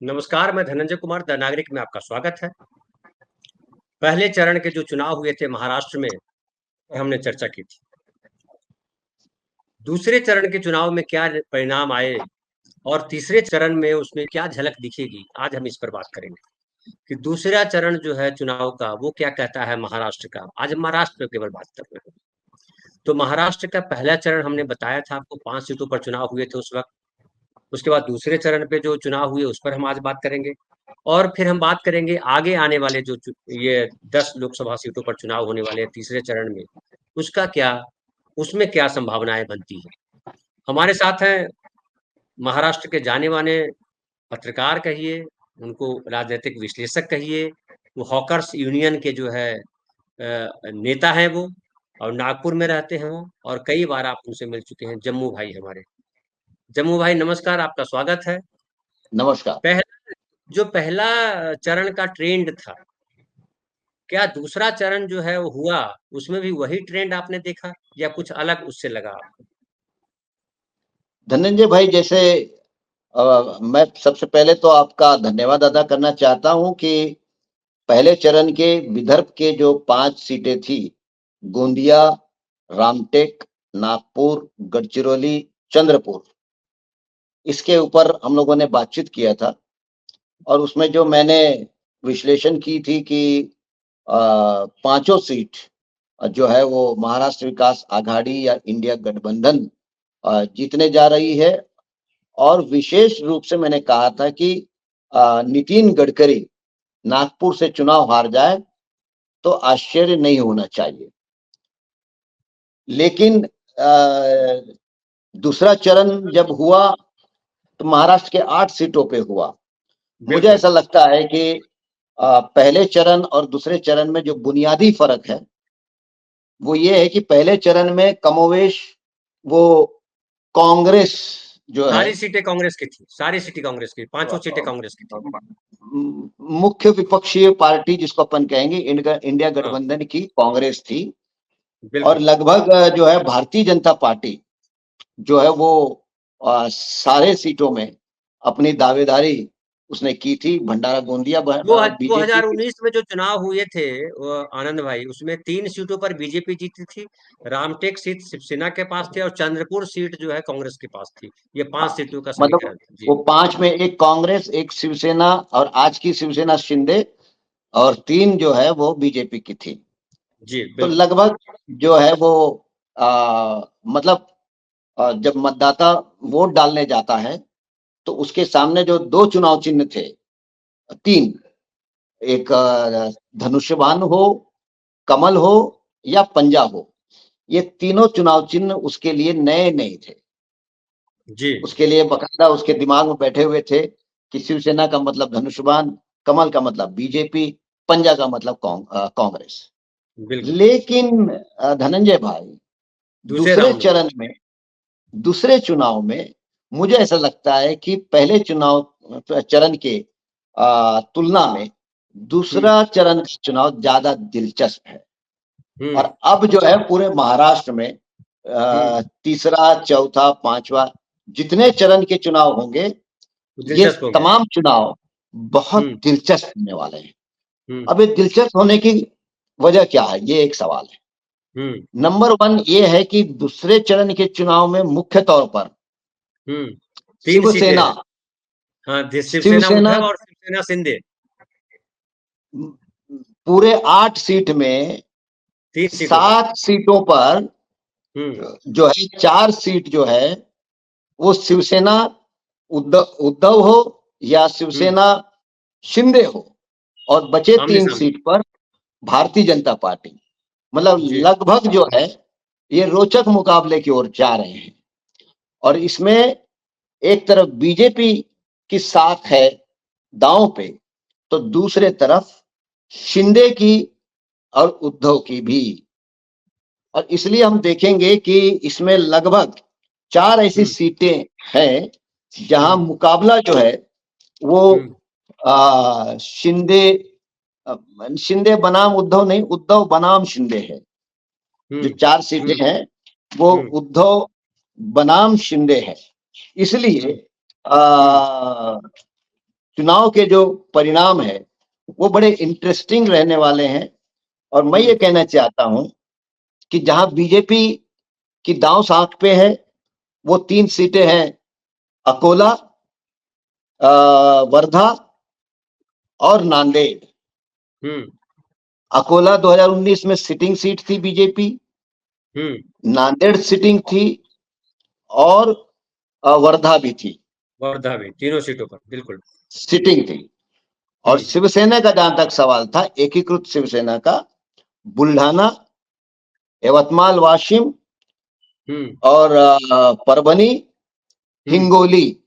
नमस्कार, मैं धनंजय कुमार द नागरिक में आपका स्वागत है। पहले चरण के जो चुनाव हुए थे महाराष्ट्र में, हमने चर्चा की थी। दूसरे चरण के चुनाव में क्या परिणाम आए और तीसरे चरण में उसमें क्या झलक दिखेगी, आज हम इस पर बात करेंगे कि दूसरा चरण जो है चुनाव का, वो क्या कहता है महाराष्ट्र का। आज हम महाराष्ट्र पे केवल बात कर रहे हैं। तो महाराष्ट्र का पहला चरण हमने बताया था आपको, 5 सीटों पर चुनाव हुए थे उस वक़्त। उसके बाद दूसरे चरण पे जो चुनाव हुए उस पर हम आज बात करेंगे और फिर हम बात करेंगे आगे आने वाले जो ये 10 लोकसभा सीटों पर चुनाव होने वाले हैं तीसरे चरण में, उसका क्या, उसमें क्या संभावनाएं बनती हैं। हमारे साथ हैं महाराष्ट्र के जाने माने पत्रकार कहिए, उनको राजनीतिक विश्लेषक कहिए, वो हॉकर्स यूनियन के जो है नेता हैं वो, और नागपुर में रहते हैं वो, और कई बार आप उनसे मिल चुके हैं। जम्मू भाई हमारे, जम्मू भाई नमस्कार, आपका स्वागत है। नमस्कार। जो पहला चरण का ट्रेंड था, क्या दूसरा चरण जो है वो हुआ, उसमें भी वही ट्रेंड आपने देखा या कुछ अलग उससे लगा आपको? धनंजय भाई, जैसे मैं सबसे पहले तो आपका धन्यवाद अदा करना चाहता हूं कि पहले चरण के विदर्भ के जो 5 सीटें थी, गोंदिया, रामटेक, नागपुर, गढ़चिरौली, चंद्रपुर, इसके ऊपर हम लोगों ने बातचीत किया था और उसमें जो मैंने विश्लेषण की थी कि पांचों सीट जो है वो महाराष्ट्र विकास आघाड़ी या इंडिया गठबंधन जीतने जा रही है। और विशेष रूप से मैंने कहा था कि नितिन गडकरी नागपुर से चुनाव हार जाए तो आश्चर्य नहीं होना चाहिए। लेकिन दूसरा चरण जब हुआ तो महाराष्ट्र के 8 सीटों पे हुआ। मुझे बिल्कुल। ऐसा लगता है कि पहले चरण और दूसरे चरण में जो बुनियादी फर्क है वो ये है कि पहले चरण में कमोवेश वो कांग्रेस जो है सारी सीटें कांग्रेस की थी, सारी सीटें कांग्रेस की, पांचों सीटें कांग्रेस की थी। मुख्य विपक्षीय पार्टी जिसको अपन कहेंगे इंडिया हाँ, गठबंधन की कांग्रेस थी। और बिल्कुल। लगभग जो है भारतीय जनता पार्टी जो है वो सारे सीटों में अपनी दावेदारी उसने की थी। भंडारा गोंदिया वो बीजेपी की। 2019 में जो चुनाव हुए थे वो आनंद भाई, उसमें 3 सीटों पर बीजेपी जीती थी। रामटेक सीट शिवसेना के पास थी और चंद्रपुर सीट जो है कांग्रेस के पास थी। ये 5 सीटों का मतलब समीकरण था जी। वो 5 में एक कांग्रेस, एक शिवसेना और आज की शिवसेना शिंदे, और 3 जो है वो बीजेपी की थी। जी तो बिल्कुल। लगभग जो है वो मतलब जब मतदाता वोट डालने जाता है तो उसके सामने जो 2 चुनाव चिन्ह थे, 3, एक धनुष्यबाण हो, कमल हो या पंजा हो, ये तीनों चुनाव चिन्ह उसके लिए नए नहीं थे। जी उसके लिए बकायदा उसके दिमाग में बैठे हुए थे कि शिवसेना का मतलब धनुष्यबाण, कमल का मतलब बीजेपी, पंजा का मतलब कांग्रेस। बिल्कुल। लेकिन धनंजय भाई, दूसरे दूसरे राउंड में। चरण में, दूसरे चुनाव में मुझे ऐसा लगता है कि पहले चुनाव चरण के तुलना में हम्म। दूसरा चरण का चुनाव ज्यादा दिलचस्प है। हम्म। और अब जो है पूरे महाराष्ट्र में हम्म। तीसरा, चौथा, पांचवा जितने चरण के चुनाव होंगे, ये दिलचस्प हो गया। तमाम चुनाव बहुत हम्म। दिलचस्प होने वाले हैं। हम्म। अब ये दिलचस्प होने की वजह क्या है, ये एक सवाल है। हम्म। नंबर 1 ये है कि दूसरे चरण के चुनाव में मुख्य तौर पर हम्म। 3 सीटें शिवसेना हैं। हाँ, शिवसेना शिवसेना उद्धव और शिवसेना शिंदे। पूरे 8 सीट में 3 सीटों पर। 7 सीटों पर हम्म। जो है 4 सीट जो है वो शिवसेना उद्धव उद्धव हो या हम्म। शिवसेना शिंदे हो, और बचे आमने 3 सामने। सीट पर भारतीय जनता पार्टी। मतलब जी। लगभग जो है ये रोचक मुकाबले की ओर जा रहे हैं। और इसमें एक तरफ बीजेपी की साथ है दांव पे, तो दूसरे तरफ शिंदे की और उद्धव की भी। और इसलिए हम देखेंगे कि इसमें लगभग 4 ऐसी हम्म। सीटें हैं जहां हम्म। मुकाबला जो है वो हम्म। शिंदे शिंदे बनाम उद्धव नहीं, उद्धव बनाम शिंदे है। जो हम्म। 4 सीटें हम्म। हैं वो हम्म। उद्धव बनाम शिंदे है। इसलिए हम्म। हम्म। आ, चुनाव के जो परिणाम है वो बड़े इंटरेस्टिंग रहने वाले हैं। और मैं ये कहना चाहता हूं कि जहां बीजेपी की दांव साख पे है वो 3 सीटें हैं, अकोला, वर्धा और नांदेड़। अकोला 2019 में सिटिंग सीट थी बीजेपी, नांदेड़ सिटिंग थी और वर्धा भी थी, वर्धा भी, तीनों सीटों पर बिल्कुल सिटिंग थी। और शिवसेना का जहां तक सवाल था, एकीकृत शिवसेना का, बुल्ढाना, यवतमाल, वाशिम और परभनी, हिंगोली,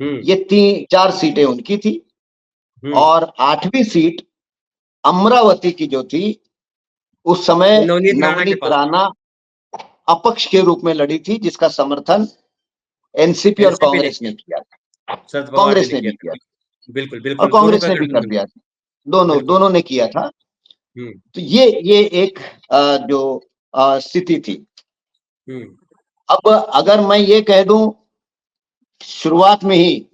ये 4 सीटें उनकी थी। और 8वीं सीट अमरावती की जो थी, उस समय नवनीत राणा अपक्ष के रूप में लड़ी थी, जिसका समर्थन एनसीपी और कांग्रेस ने किया था। कांग्रेस ने भी किया था, बिल्कुल बिल्कुल, और कांग्रेस ने भी कर दिया था, दोनों ने किया था। तो ये एक जो स्थिति थी। अब अगर मैं ये कह दूं शुरुआत में ही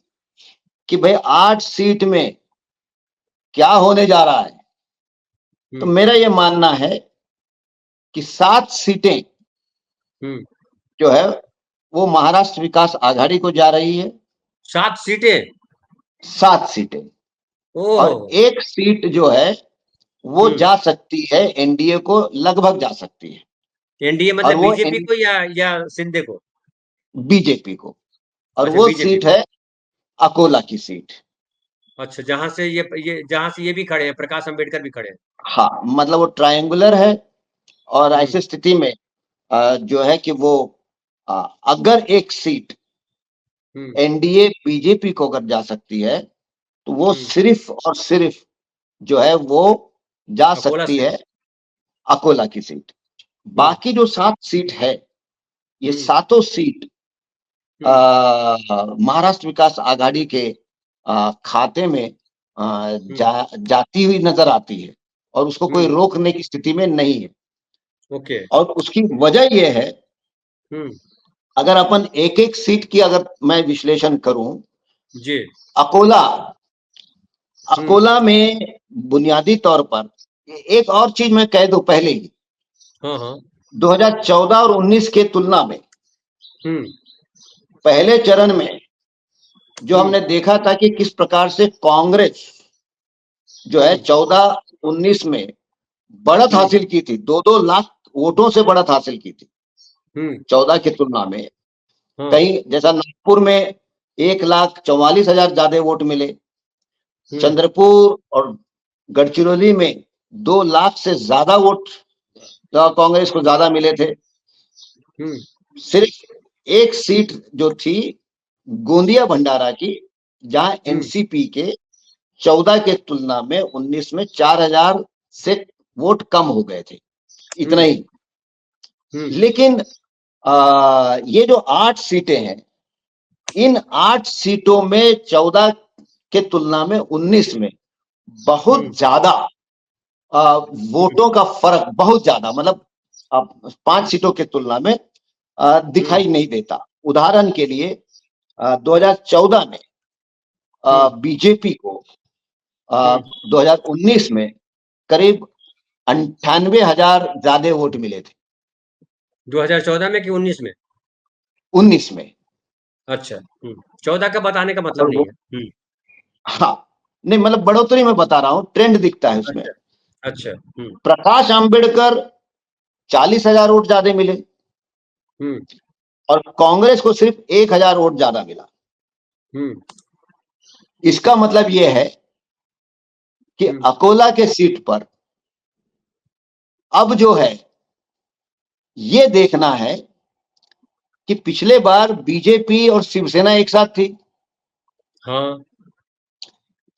कि भाई 8 सीट में क्या होने जा रहा है, तो मेरा ये मानना है कि 7 सीटें जो है वो महाराष्ट्र विकास आघाड़ी को जा रही है। 7 सीटें, 7 सीटें, और 1 सीट जो है वो जा सकती है एनडीए को, लगभग जा सकती है। एनडीए मतलब बीजेपी को या शिंदे को? बीजेपी को। और वो सीट है अकोला की सीट। अच्छा, जहां से ये भी खड़े हैं, प्रकाश अंबेडकर भी खड़े हैं। हाँ, मतलब वो ट्रायंगुलर है। और ऐसी स्थिति में जो है कि वो अगर 1 सीट एनडीए बीजेपी को अगर जा सकती है, तो वो सिर्फ और सिर्फ जो है वो जा सकती है अकोला की सीट। बाकी जो 7 सीट है, ये सातों सीट महाराष्ट्र विकास आघाड़ी के खाते में जाती हुई नजर आती है, और उसको कोई रोकने की स्थिति में नहीं है। ओके। और उसकी वजह यह है, अगर अपन एक एक सीट की अगर मैं विश्लेषण करूं जी, अकोला में बुनियादी तौर पर एक और चीज मैं कह दूं पहले ही, 2014 और 19 के तुलना में पहले चरण में जो हमने देखा था कि किस प्रकार से कांग्रेस जो है 14-19 में बढ़त हासिल की थी, 2-2 लाख वोटों से बढ़त हासिल की थी 14 की तुलना में। कहीं जैसा नागपुर में 1,44,000 ज्यादा वोट मिले, चंद्रपुर और गढ़चिरौली में 2 लाख से ज्यादा वोट कांग्रेस को ज्यादा मिले थे। सिर्फ 1 सीट जो थी गोंदिया भंडारा की, जहां एनसीपी के 14 के तुलना में 19 में 4,000 से वोट कम हो गए थे, इतना ही। लेकिन ये जो 8 सीटें हैं, इन 8 सीटों में 14 के तुलना में 19 में बहुत ज्यादा वोटों का फर्क, बहुत ज्यादा, मतलब 5 सीटों के तुलना में दिखाई नहीं देता। उदाहरण के लिए 2014 में बीजेपी को 2019 में करीब 98,000 ज्यादा वोट मिले थे। 2014 में कि 19 में? 19 में। अच्छा, 14 का बताने का मतलब नहीं है। हाँ, नहीं मतलब बढ़ोतरी में बता रहा हूँ, ट्रेंड दिखता है उसमें। अच्छा। प्रकाश अंबेडकर 40,000 वोट ज्यादा मिले, और कांग्रेस को सिर्फ 1,000 वोट ज्यादा मिला। इसका मतलब यह है कि अकोला के सीट पर अब जो है ये देखना है कि पिछले बार बीजेपी और शिवसेना एक साथ थी। हाँ।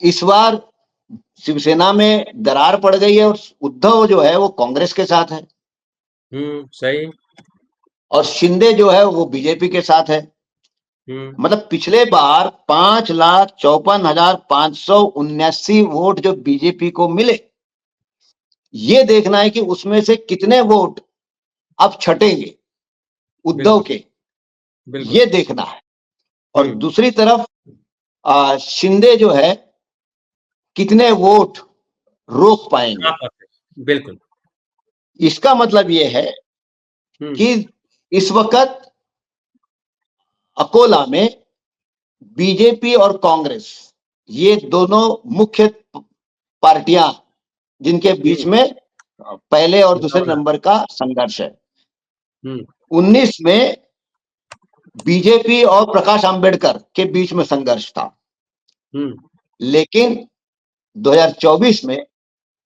इस बार शिवसेना में दरार पड़ गई है और उद्धव जो है वो कांग्रेस के साथ है। सही। और शिंदे जो है वो बीजेपी के साथ है। मतलब पिछले बार 5,54,579 वोट जो बीजेपी को मिले, ये देखना है कि उसमें से कितने वोट अब छटेंगे उद्धव के, ये देखना है। और दूसरी तरफ शिंदे जो है कितने वोट रोक पाएंगे। बिल्कुल। इसका मतलब ये है कि इस वक्त अकोला में बीजेपी और कांग्रेस ये दोनों मुख्य पार्टियां जिनके बीच में पहले और दूसरे नंबर का संघर्ष है। 19 में बीजेपी और प्रकाश अंबेडकर के बीच में संघर्ष था, लेकिन 2024 में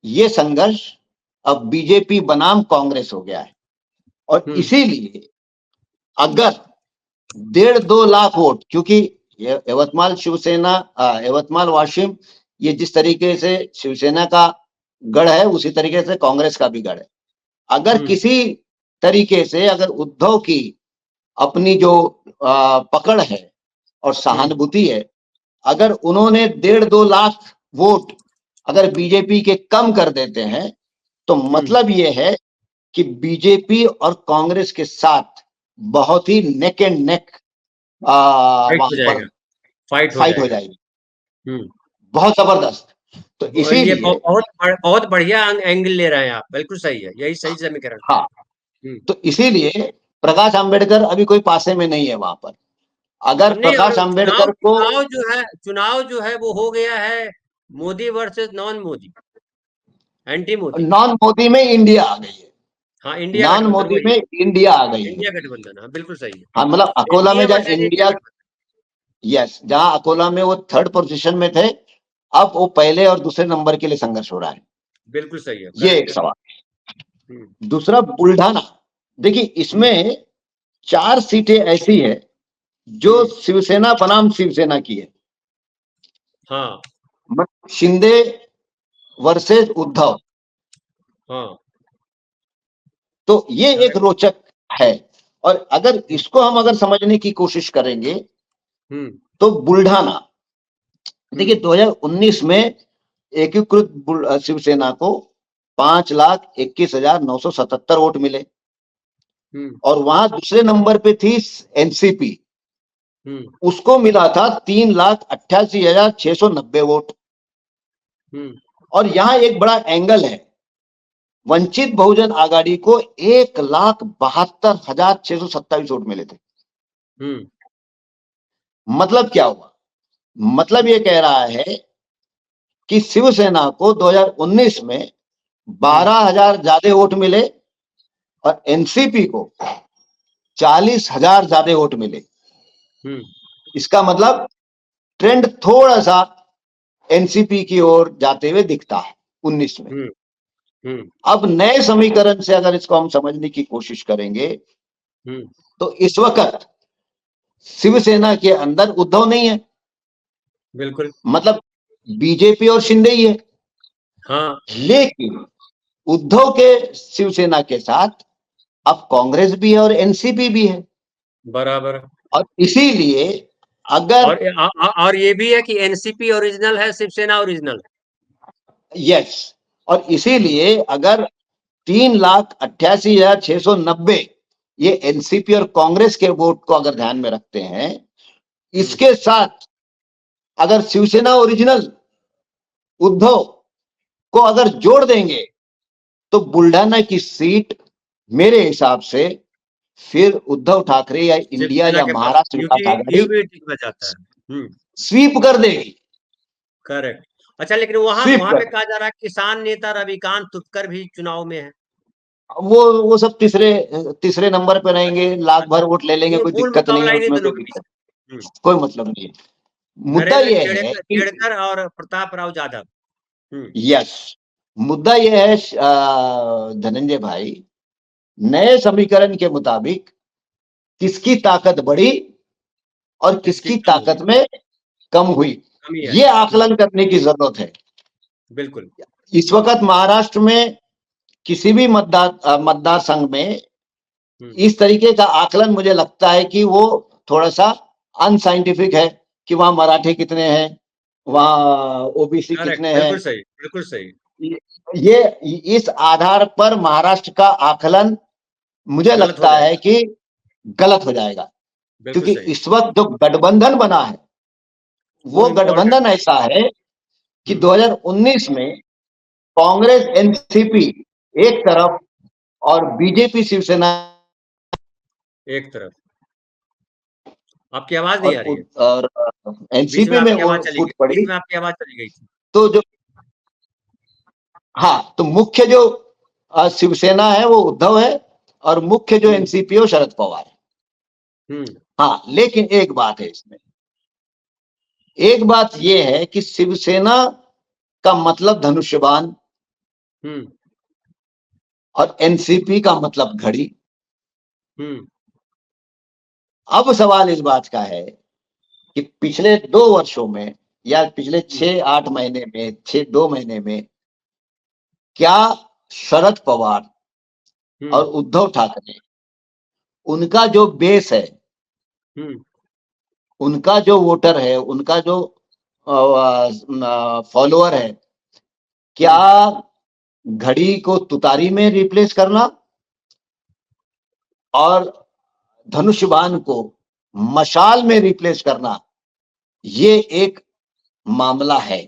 ये संघर्ष अब बीजेपी बनाम कांग्रेस हो गया है। और इसीलिए अगर 1.5-2 लाख वोट, क्योंकि यवतमाल शिवसेना, यवतमाल वाशिम, ये जिस तरीके से शिवसेना का गढ़ है उसी तरीके से कांग्रेस का भी गढ़ है। अगर किसी तरीके से अगर उद्धव की अपनी जो पकड़ है और सहानुभूति है, अगर उन्होंने 1.5-2 लाख वोट अगर बीजेपी के कम कर देते हैं तो मतलब ये है कि बीजेपी और कांग्रेस के साथ बहुत ही नेक एंड नेक फाइट हो जाएगी, बहुत जबरदस्त। तो इसीलिए बहुत बढ़िया एंगल ले रहे हैं आप, बिल्कुल सही है, यही सही समीकरण। हाँ, तो इसीलिए प्रकाश अंबेडकर अभी कोई पासे में नहीं है वहां पर। अगर प्रकाश अंबेडकर को चुनाव जो है वो हो गया है Modi versus non Modi, anti Modi. Non Modi में इंडिया आ गई है। हाँ, इंडिया नॉन मोदी में इंडिया आ गई है। इंडिया गठबंधन, हाँ बिल्कुल सही है। हाँ, मतलब अकोला में जहाँ इंडिया, यस, जहां अकोला में वो 3rd पोजीशन में थे, अब वो पहले और दूसरे नंबर के लिए संघर्ष हो रहा है। बिल्कुल सही है। ये एक सवाल। दूसरा बुल्ढाना, देखिए इसमें 4 सीटें ऐसी है जो शिवसेना बनाम शिवसेना की है। हाँ, शिंदे वर्सेस उद्धव। हाँ, तो ये एक रोचक है। और अगर इसको हम अगर समझने की कोशिश करेंगे तो बुल्ढाना, देखिए 2019 में एकीकृत शिवसेना को 5,21,977 वोट मिले और वहां दूसरे नंबर पे थी एनसीपी, उसको मिला था 3,88,690 वोट। और यहां एक बड़ा एंगल है, वंचित बहुजन आघाड़ी को 1,72,627 वोट मिले थे। मतलब क्या हुआ? मतलब ये कह रहा है कि शिवसेना को 2019 में 12,000 ज्यादा वोट मिले और एनसीपी को 40,000 ज्यादा वोट मिले। इसका मतलब ट्रेंड थोड़ा सा एनसीपी की ओर जाते हुए दिखता है 19 में। अब नए समीकरण से अगर इसको हम समझने की कोशिश करेंगे तो इस वक्त शिवसेना के अंदर उद्धव नहीं है, बिल्कुल, मतलब बीजेपी और शिंदे ही है। हाँ, लेकिन उद्धव के शिवसेना के साथ अब कांग्रेस भी है और एनसीपी भी है, बराबर। और इसीलिए अगर और ये भी है कि एनसीपी ओरिजिनल है, शिवसेना ओरिजिनल है। यस, और इसीलिए अगर 3,88,690 ये एनसीपी और कांग्रेस के वोट को अगर ध्यान में रखते हैं, इसके साथ अगर शिवसेना ओरिजिनल उद्धव को अगर जोड़ देंगे तो बुल्ढाना की सीट मेरे हिसाब से फिर उद्धव ठाकरे या इंडिया या महाराष्ट्र विकास आघाड़ी स्वीप कर देगी। करेक्ट। अच्छा, लेकिन वहां पे कहा जा रहा है किसान नेता रविकांत तुपकर भी चुनाव में है। वो सब तीसरे नंबर पे रहेंगे, लाख भर वोट ले लेंगे, कोई दिक्कत नहीं है उसमें, कोई मतलब नहीं है। मुद्दा यह है खेड़कर और प्रताप राव जाधव। यस, मुद्दा यह है धनंजय भाई, नए समीकरण के मुताबिक किसकी ताकत बढ़ी और किसकी ताकत में कम हुई, ये आकलन करने की जरूरत है। बिल्कुल। इस वक्त महाराष्ट्र में किसी भी मतदार संघ में इस तरीके का आकलन मुझे लगता है कि वो थोड़ा सा अनसाइंटिफिक है कि वहां मराठे कितने हैं, वहां ओबीसी कितने हैं। बिल्कुल सही, बिल्कुल सही। ये इस आधार पर महाराष्ट्र का आकलन मुझे लगता है कि गलत हो जाएगा, क्योंकि इस वक्त जो गठबंधन बना है वो गठबंधन ऐसा है कि 2019 में कांग्रेस एनसीपी एक तरफ और बीजेपी शिवसेना एक तरफ। आपकी आवाज नहीं आ रही है, और बीच में एनसीपी में आपकी वो आवाज चली फूट गई, बीच पड़ी। में आपकी आवाज चली गई थी। तो जो हाँ, तो मुख्य जो शिवसेना है वो उद्धव है और मुख्य जो एनसीपी है वो शरद पवार है। हाँ, लेकिन एक बात है इसमें, एक बात ये है कि शिवसेना का मतलब धनुष्यबाण और एनसीपी का मतलब घड़ी। अब सवाल इस बात का है कि पिछले 2 वर्षों में या पिछले 6-8 महीने में, 6-2 महीने में क्या शरद पवार और उद्धव ठाकरे, उनका जो बेस है, उनका जो वोटर है, उनका जो फॉलोअर है, क्या घड़ी को तुतारी में रिप्लेस करना और धनुष्यबाण को मशाल में रिप्लेस करना, ये एक मामला है।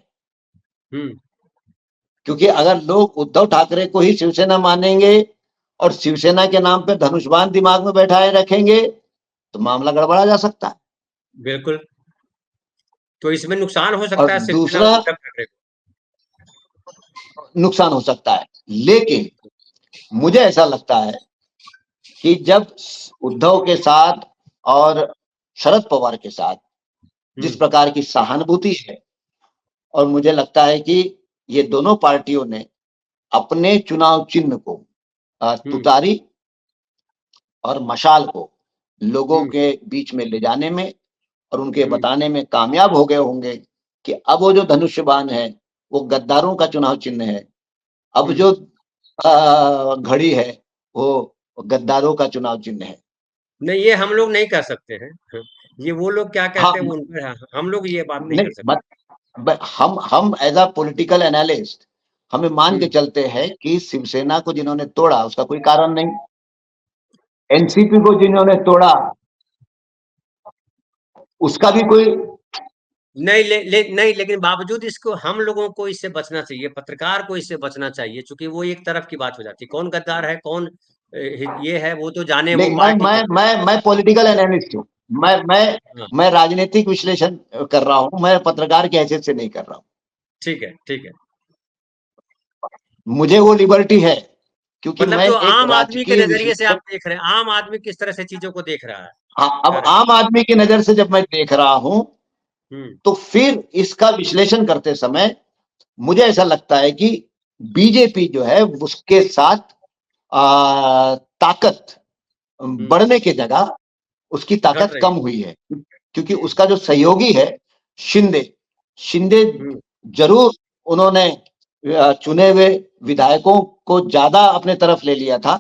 क्योंकि अगर लोग उद्धव ठाकरे को ही शिवसेना मानेंगे और शिवसेना के नाम पे धनुष्यबाण दिमाग में बैठाए रखेंगे तो मामला गड़बड़ा जा सकता है। बिल्कुल। तो इसमें नुकसान हो सकता और है शिवसेना दूसरा और उद्धव ठाकरे को। नुकसान हो सकता है, लेकिन मुझे ऐसा लगता है कि जब उद्धव के साथ और शरद पवार के साथ जिस प्रकार की सहानुभूति है, और मुझे लगता है कि ये दोनों पार्टियों ने अपने चुनाव चिन्ह को तुतारी और मशाल को लोगों के बीच में ले जाने में और उनके बताने में कामयाब हो गए होंगे कि अब वो जो धनुष्यबाण है वो गद्दारों का चुनाव चिन्ह है, अब जो घड़ी है वो गद्दारों का चुनाव चिन्ह है। नहीं, ये हम लोग नहीं कर सकते हैं। ये वो लोग क्या कहते हैं, हाँ, उन पर हम लोग ये बात नहीं कर नहीं सकते। हम एज अ पॉलिटिकल एनालिस्ट हमें मान के चलते हैं कि शिवसेना को जिन्होंने तोड़ा उसका कोई कारण नहीं, एनसीपी को जिन्होंने तोड़ा उसका भी कोई नहीं नहीं, लेकिन बावजूद इसको हम लोगों को इससे बचना चाहिए, पत्रकार को इससे बचना चाहिए, क्योंकि वो एक तरफ की बात हो जाती है। कौन गद्दार है, कौन ये है, वो तो जाने, वो नहीं, पार्टी चुने। मैं पॉलिटिकल एनालिस्ट हूँ। मैं मैं हाँ, मैं राजनीतिक विश्लेषण कर रहा हूँ, मैं पत्रकार की हैसियत से नहीं कर रहा हूँ। ठीक है, ठीक है। मुझे वो लिबर्टी है क्योंकि मतलब मैं जो एक आम आदमी के राजकीय नजरिए से आप विश्लेषक। देख रहे हैं, आम आदमी किस तरह से चीजों को देख रहा है, हाँ, कह अब रहे हैं। आम आदमी की नजर से जब मैं देख रहा हूं तो फिर इसका विश्लेषण करते समय मुझे ऐसा लगता है कि बीजेपी जो है उसके साथ ताकत बढ़ने की जगह उसकी घट ताकत रही कम हुई है, क्योंकि उसका जो सहयोगी है शिंदे शिंदे है। जरूर उन्होंने चुने हुए विधायकों को ज्यादा अपने तरफ ले लिया था,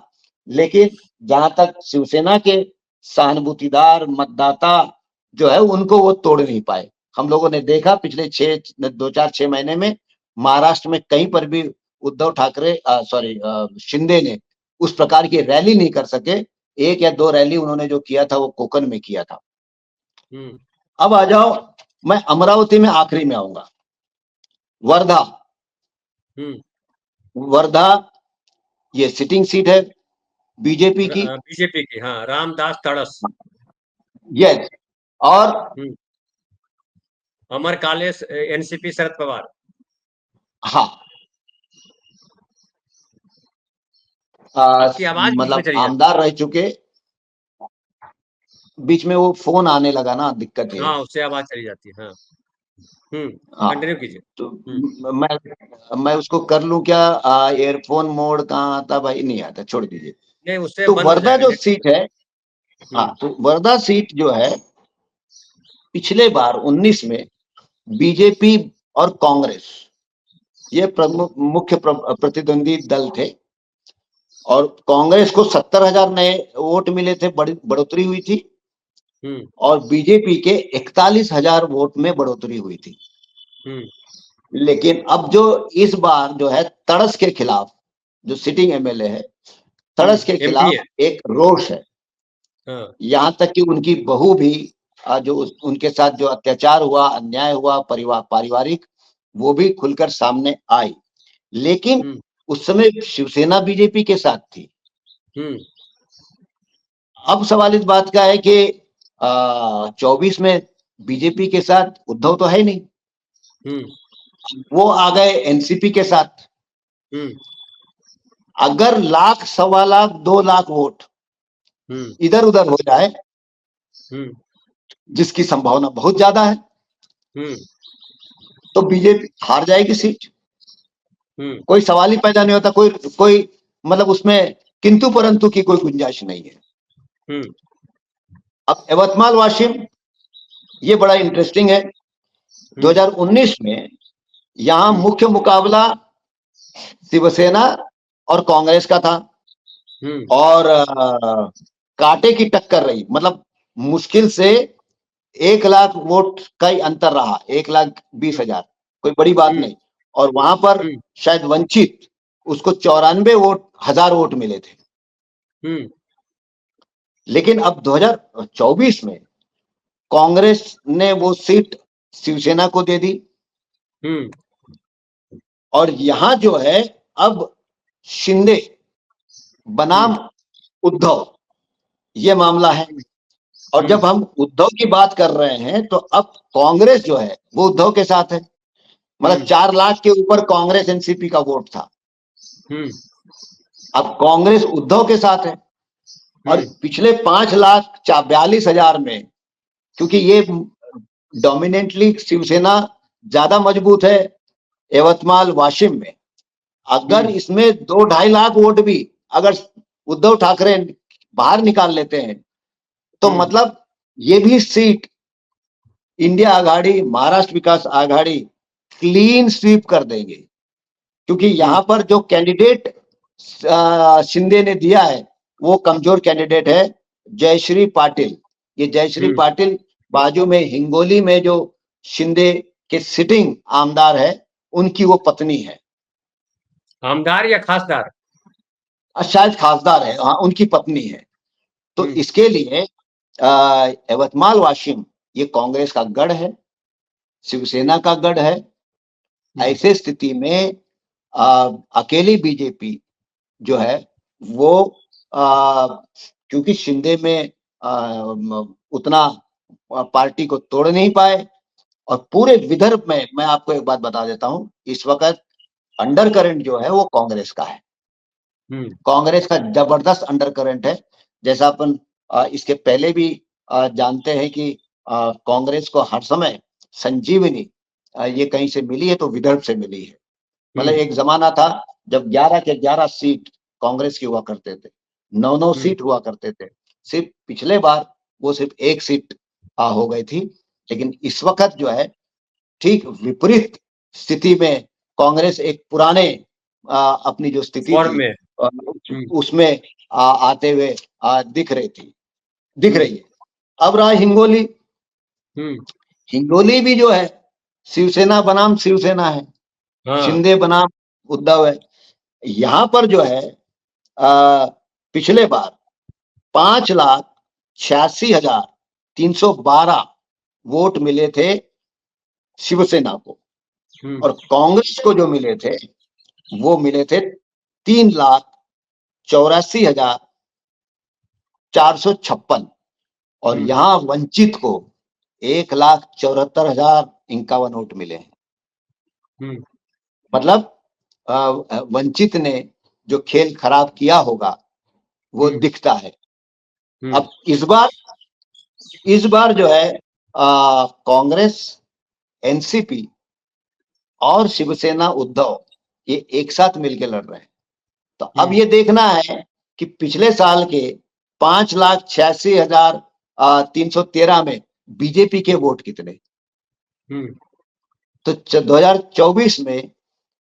लेकिन जहां तक शिवसेना के सहानुभूतिदार मतदाता जो है उनको वो तोड़ नहीं पाए। हम लोगों ने देखा पिछले 2-4-6 महीने में महाराष्ट्र में कहीं पर भी उद्धव ठाकरे शिंदे ने उस प्रकार की रैली नहीं कर सके। 1 या 2 रैली उन्होंने जो किया था वो कोकन में किया था। अब आ जाओ, मैं अमरावती में आखिरी में आऊंगा। वर्धा, वर्धा ये सिटिंग सीट है बीजेपी की। बीजेपी की, हाँ, रामदास तड़स। यस, और अमर कालेश, एनसीपी शरद पवार। हाँ, आपकी आवाज बीच में मतलब चली जाती आमदार रह चुके, बीच में वो फोन आने लगा ना, दिक्कत है। है। हाँ, उससे आवाज चली जाती है। हाँ, हाँ, कंटिन्यू कीजिए। तो मैं उसको कर लूं क्या? एयरफोन मोड कहाँ आता भाई? नहीं आता, छोड़ दीजिए। नहीं, उससे तो बंद हो वर्धा जाएगा जो नेट। सीट है, हाँ, तो वर्धा सीट जो है पिछले बार 19 में बीजेपी और कांग्रेस ये प्रमुख मुख्य प्रतिद्वंदी दल थे और कांग्रेस को 70,000 नए वोट मिले थे, बड़ी बढ़ोतरी हुई थी, और बीजेपी के 41,000 वोट में बढ़ोतरी हुई थी। लेकिन अब जो इस बार जो है तड़स के खिलाफ, जो सिटिंग एमएलए है, तड़स के एमपी खिलाफ है। एक रोष है। हाँ, यहां तक कि उनकी बहू भी जो उनके साथ जो अत्याचार हुआ, अन्याय हुआ, पारिवारिक, वो भी खुलकर सामने आई। लेकिन उस समय शिवसेना बीजेपी के साथ थी। अब सवाल इस बात का है कि 24 में बीजेपी के साथ उद्धव तो है नहीं, वो आ गए एनसीपी के साथ। अगर लाख, 1.25 लाख, 2 लाख वोट इधर उधर हो जाए, जिसकी संभावना बहुत ज्यादा है, तो बीजेपी हार जाएगी सीट। कोई सवाल ही पैदा नहीं होता, कोई मतलब उसमें किंतु परंतु की कोई गुंजाइश नहीं है। अब यवतमाल वाशिम, ये बड़ा इंटरेस्टिंग है। 2019 में यहां मुख्य मुकाबला शिवसेना और कांग्रेस का था, और कांटे की टक्कर रही। मतलब मुश्किल से 1 लाख वोट का ही अंतर रहा, 1,20,000, कोई बड़ी बात नहीं। और वहां पर शायद वंचित, उसको 94,000 वोट मिले थे। लेकिन अब 2024 में कांग्रेस ने वो सीट शिवसेना को दे दी, और यहां जो है अब शिंदे बनाम उद्धव, ये मामला है। और जब हम उद्धव की बात कर रहे हैं, तो अब कांग्रेस जो है वो उद्धव के साथ है। मतलब 4 लाख के ऊपर कांग्रेस एनसीपी का वोट था, अब कांग्रेस उद्धव के साथ है। और पिछले 5,42,000 में, क्योंकि ये डोमिनेंटली शिवसेना ज्यादा मजबूत है यवतमाल वाशिम में, अगर इसमें 2-2.5 लाख वोट भी अगर उद्धव ठाकरे बाहर निकाल लेते हैं, तो मतलब ये भी सीट इंडिया आघाड़ी, महाराष्ट्र विकास आघाड़ी क्लीन स्वीप कर देंगे। क्योंकि यहां पर जो कैंडिडेट शिंदे ने दिया है, वो कमजोर कैंडिडेट है, जयश्री पाटिल। ये जयश्री पाटिल बाजू में हिंगोली में जो शिंदे के सिटिंग आमदार है, उनकी वो पत्नी है। आमदार या खासदार? शायद खासदार है, हाँ, उनकी पत्नी है। तो इसके लिए यवतमाल वाशिम ये कांग्रेस का गढ़ है, शिवसेना का गढ़ है। ऐसे स्थिति में अकेली बीजेपी जो है वो, क्योंकि शिंदे में उतना पार्टी को तोड़ नहीं पाए, और पूरे विदर्भ में मैं आपको एक बात बता देता हूं, इस वक्त अंडर करंट जो है वो कांग्रेस का है। कांग्रेस का जबरदस्त अंडर करंट है। जैसा अपन इसके पहले भी जानते हैं कि कांग्रेस को हर समय संजीवनी ये कहीं से मिली है तो विदर्भ से मिली है। मतलब एक जमाना था जब 11 के 11 सीट कांग्रेस की हुआ करते थे, 9-9 सीट हुआ करते थे। सिर्फ पिछले बार वो सिर्फ 1 सीट हो गई थी। लेकिन इस वक्त जो है ठीक विपरीत स्थिति में कांग्रेस एक पुराने अपनी जो स्थिति थी उसमें आते हुए दिख रही है। अब रहा हिंगोली। हिंगोली भी जो है शिवसेना बनाम शिवसेना है, शिंदे बनाम उद्धव है। यहां पर जो है पिछले बार 5,86,312 वोट मिले थे शिवसेना को, और कांग्रेस को जो मिले थे वो मिले थे 3,84,456, और यहां वंचित को 1,74,051 वोट मिले हैं। मतलब वंचित ने जो खेल खराब किया होगा वो दिखता है। अब इस बार जो है कांग्रेस, एनसीपी और शिवसेना उद्धव ये एक साथ मिलकर लड़ रहे हैं। तो अब ये देखना है कि पिछले साल के 5,86,313 में बीजेपी के वोट कितने। तो 2024 में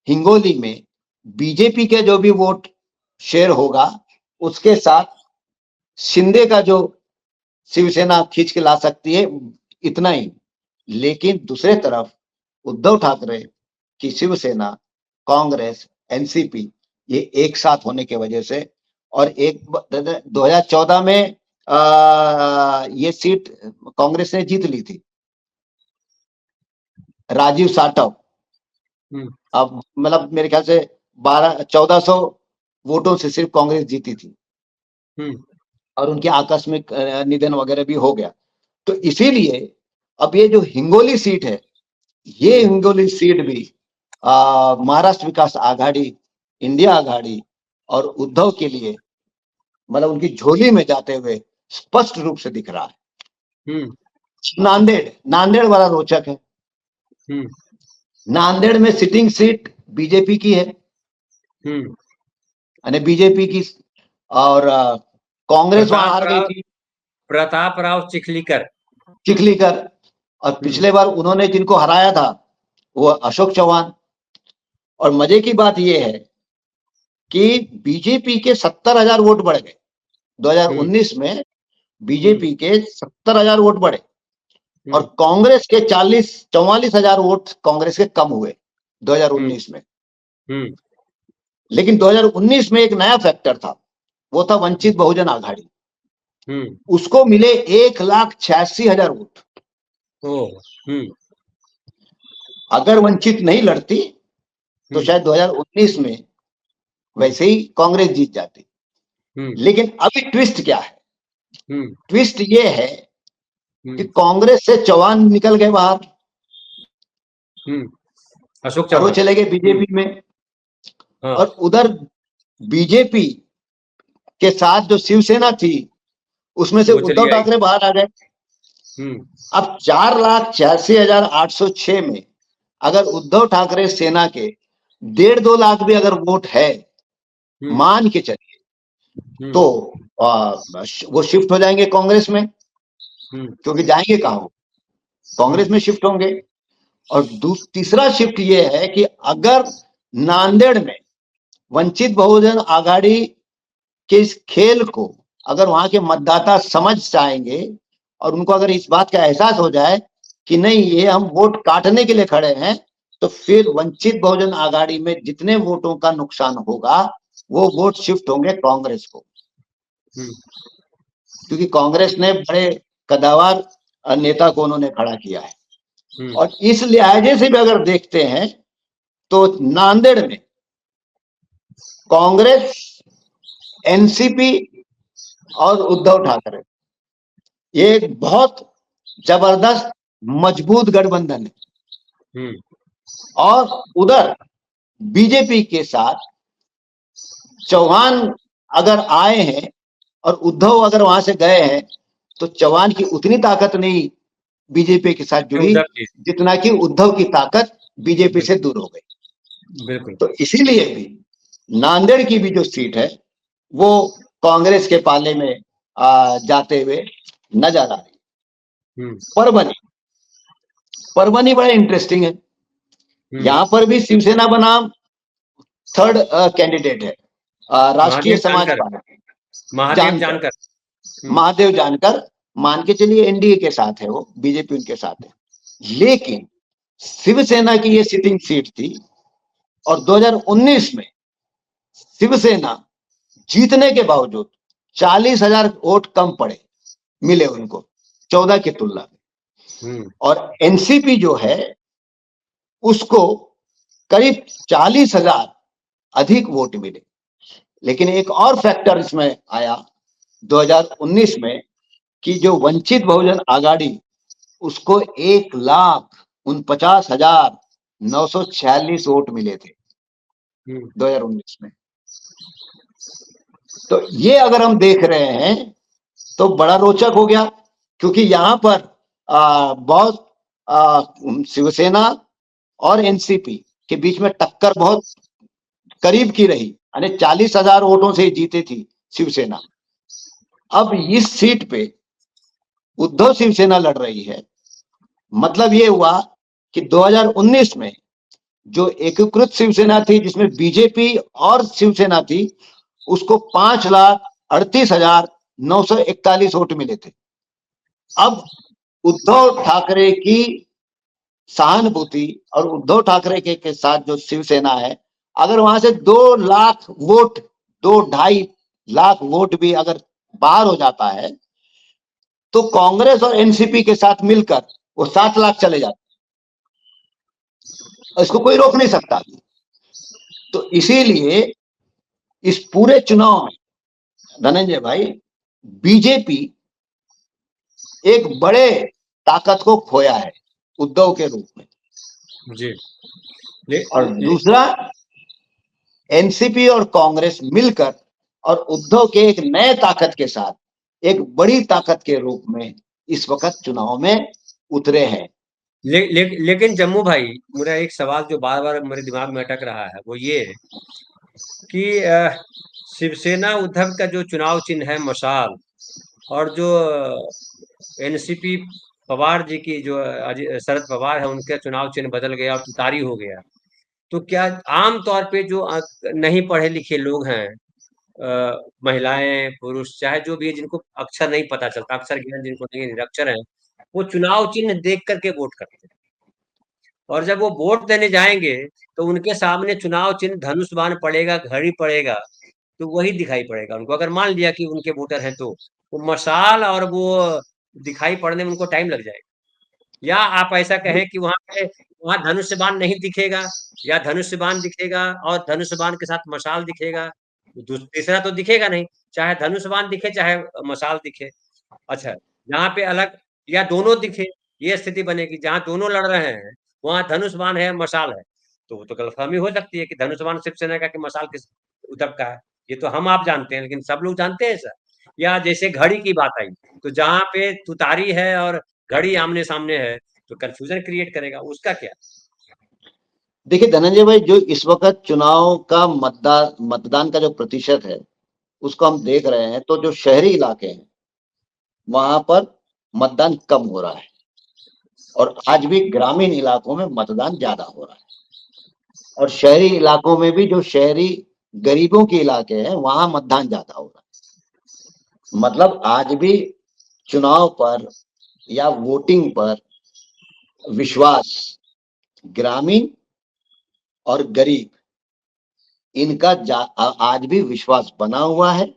हिंगोली में बीजेपी के जो भी वोट शेयर होगा, उसके साथ शिंदे का जो शिवसेना खींच के ला सकती है, इतना ही। लेकिन दूसरे तरफ उद्धव ठाकरे की शिवसेना, कांग्रेस, एनसीपी ये एक साथ होने की वजह से, और एक 2014 में ये सीट कांग्रेस ने जीत ली थी, राजीव साटव। अब मतलब मेरे ख्याल से 1400 वोटों से सिर्फ कांग्रेस जीती थी और उनके आकस्मिक निधन वगैरह भी हो गया। तो इसीलिए अब ये जो हिंगोली सीट है, ये हिंगोली सीट भी महाराष्ट्र विकास आघाड़ी, इंडिया आघाड़ी और उद्धव के लिए मतलब उनकी झोली में जाते हुए स्पष्ट रूप से दिख रहा है। नांदेड़ वाला रोचक है। नांदेड़ में सिटिंग सीट बीजेपी की है, यानी बीजेपी की, और कांग्रेस वहां हार गई थी, प्रताप राव चिखलीकर। और पिछले बार उन्होंने जिनको हराया था वो अशोक चौहान। और मजे की बात यह है कि बीजेपी के 70,000 वोट बढ़ गए 2019 में। बीजेपी के 70,000 वोट बढ़े और कांग्रेस के 44,000 वोट कांग्रेस के कम हुए 2019 में। लेकिन 2019 में एक नया फैक्टर था, वो था वंचित बहुजन आघाड़ी। उसको मिले 1,86,000 वोट। अगर वंचित नहीं लड़ती तो शायद 2019 में वैसे ही कांग्रेस जीत जाती। लेकिन अभी ट्विस्ट क्या है? ट्विस्ट ये है कि कांग्रेस से चौहान निकल गए बाहर, अशोक वो चौहान चले गए बीजेपी में। और उधर बीजेपी के साथ जो शिवसेना थी उसमें से उद्धव ठाकरे बाहर आ गए। अब 4,86,806 में अगर उद्धव ठाकरे सेना के 1.5-2 लाख भी अगर वोट है मान के चलिए, तो वो शिफ्ट हो जाएंगे कांग्रेस में, क्योंकि जाएंगे कहां? कांग्रेस में शिफ्ट होंगे। और तीसरा शिफ्ट ये है कि अगर नांदेड़ में वंचित बहुजन आघाड़ी के इस खेल को अगर वहां के मतदाता समझ जाएंगे और उनको अगर इस बात का एहसास हो जाए कि नहीं ये हम वोट काटने के लिए खड़े हैं, तो फिर वंचित बहुजन आघाड़ी में जितने वोटों का नुकसान होगा वो वोट शिफ्ट होंगे कांग्रेस को। क्योंकि कांग्रेस ने बड़े कदावर नेता को उन्होंने खड़ा किया है। और इस लिहाजे से भी अगर देखते हैं तो नांदेड़ में कांग्रेस, एनसीपी और उद्धव ठाकरे ये एक बहुत जबरदस्त मजबूत गठबंधन है। और उधर बीजेपी के साथ चौहान अगर आए हैं और उद्धव अगर वहां से गए हैं तो चौहान की उतनी ताकत नहीं बीजेपी के साथ जुड़ी जितना कि उद्धव की ताकत बीजेपी से दूर हो गई। बिल्कुल। तो इसीलिए भी नांदेड़ की भी जो सीट है वो कांग्रेस के पाले में जाते हुए नजर आ रही। परभनी बड़ा इंटरेस्टिंग है। यहां पर भी शिवसेना बनाम थर्ड कैंडिडेट है राष्ट्रीय समाज पार्टी, महादेव जानकर। मान के चलिए एनडीए के साथ है, वो बीजेपी उनके साथ है। लेकिन शिवसेना की ये सिटिंग सीट थी और 2019 में शिवसेना जीतने के बावजूद 40,000 वोट कम पड़े मिले उनको 14 की तुलना में। और एनसीपी जो है उसको करीब 40,000 अधिक वोट मिले। लेकिन एक और फैक्टर इसमें आया 2019 में कि जो वंचित बहुजन आघाड़ी उसको 1,49,946 वोट मिले थे 2019 में। तो ये अगर हम देख रहे हैं तो बड़ा रोचक हो गया, क्योंकि यहां पर बहुत शिवसेना और एनसीपी के बीच में टक्कर बहुत करीब की रही, यानी 40,000 वोटों से जीती थी शिवसेना। अब इस सीट पे उद्धव शिवसेना लड़ रही है। मतलब ये हुआ कि 2019 में जो एकीकृत शिवसेना थी जिसमें बीजेपी और शिवसेना थी उसको 5,38,941 वोट मिले थे। अब उद्धव ठाकरे की सहानुभूति और उद्धव ठाकरे के साथ जो शिवसेना है, अगर वहां से 2 लाख वोट, 2-2.5 लाख वोट भी अगर बाहर हो जाता है तो कांग्रेस और एनसीपी के साथ मिलकर वो 7 लाख चले जाते, इसको कोई रोक नहीं सकता। तो इसीलिए इस पूरे चुनाव में धनंजय भाई, बीजेपी एक बड़े ताकत को खोया है उद्धव के रूप में। जी। और दूसरा, एनसीपी और कांग्रेस मिलकर और उद्धव के एक नए ताकत के साथ एक बड़ी ताकत के रूप में इस वक्त चुनाव में उतरे हैं। लेकिन जम्मू भाई, मेरा एक सवाल जो बार बार मेरे दिमाग में अटक रहा है वो ये है कि शिवसेना उद्धव का जो चुनाव चिन्ह है मशाल, और जो एनसीपी पवार जी की जो शरद पवार है उनका चुनाव चिन्ह बदल गया और तुतारी हो गया। तो क्या आम तौर पे जो नहीं पढ़े लिखे लोग हैं, महिलाएं पुरुष चाहे जो भी है, जिनको अक्षर नहीं पता चलता, अक्षर ज्ञान जिनको नहीं है, निरक्षर है, वो चुनाव चिन्ह देख करके वोट करते हैं। और जब वो वोट देने जाएंगे तो उनके सामने चुनाव चिन्ह धनुष बाण पड़ेगा, घड़ी पड़ेगा, तो वही दिखाई पड़ेगा उनको। अगर मान लिया कि उनके वोटर हैं तो वो मशाल और वो दिखाई पड़ने में उनको टाइम लग जाएगा। या आप ऐसा कहें कि वहां धनुष बाण नहीं दिखेगा, या धनुष बाण दिखेगा और धनुष बाण के साथ मशाल दिखेगा, तीसरा तो दिखेगा नहीं, चाहे धनुष बाण दिखे चाहे मशाल दिखे। अच्छा, जहाँ पे अलग या दोनों दिखे, ये स्थिति बनेगी। जहाँ दोनों लड़ रहे हैं वहां धनुष बाण है, मशाल है, तो वो तो गलतफहमी हो सकती है कि धनुष बाण शिवसेना का कि मशाल किस उद्धव का है। ये तो हम आप जानते हैं, लेकिन सब लोग जानते हैं सर। या जैसे घड़ी की बात आई, तो जहाँ पे तुतारी है और घड़ी आमने सामने है तो कंफ्यूजन क्रिएट करेगा, उसका क्या? देखिए धनंजय भाई, जो इस वक्त चुनाव का मतदान का जो प्रतिशत है उसको हम देख रहे हैं, तो जो शहरी इलाके हैं वहां पर मतदान कम हो रहा है, और आज भी ग्रामीण इलाकों में मतदान ज्यादा हो रहा है। और शहरी इलाकों में भी जो शहरी गरीबों के इलाके हैं वहां मतदान ज्यादा हो रहा है। मतलब आज भी चुनाव पर या वोटिंग पर विश्वास ग्रामीण और गरीब इनका आज भी विश्वास बना हुआ है,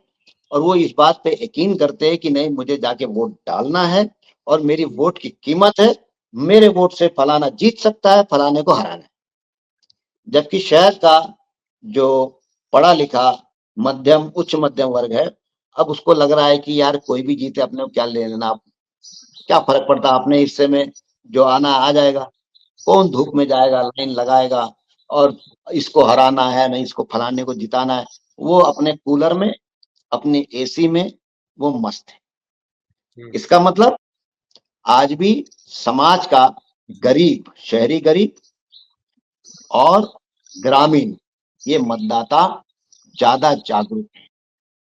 और वो इस बात पे यकीन करते हैं कि नहीं, मुझे जाके वोट डालना है और मेरी वोट की कीमत है, मेरे वोट से फलाना जीत सकता है, फलाने को हराना है। जबकि शहर का जो पढ़ा लिखा मध्यम उच्च मध्यम वर्ग है, अब उसको लग रहा है कि यार कोई भी जीते, अपने को क्या ले लेना, क्या फर्क पड़ता, अपने हिस्से में जो आना आ जाएगा, कौन धूप में जाएगा लाइन लगाएगा, और इसको हराना है नहीं, इसको फलाने को जिताना है। वो अपने कूलर में अपनी एसी में वो मस्त है। इसका मतलब आज भी समाज का गरीब, शहरी गरीब और ग्रामीण ये मतदाता ज्यादा जागरूक है।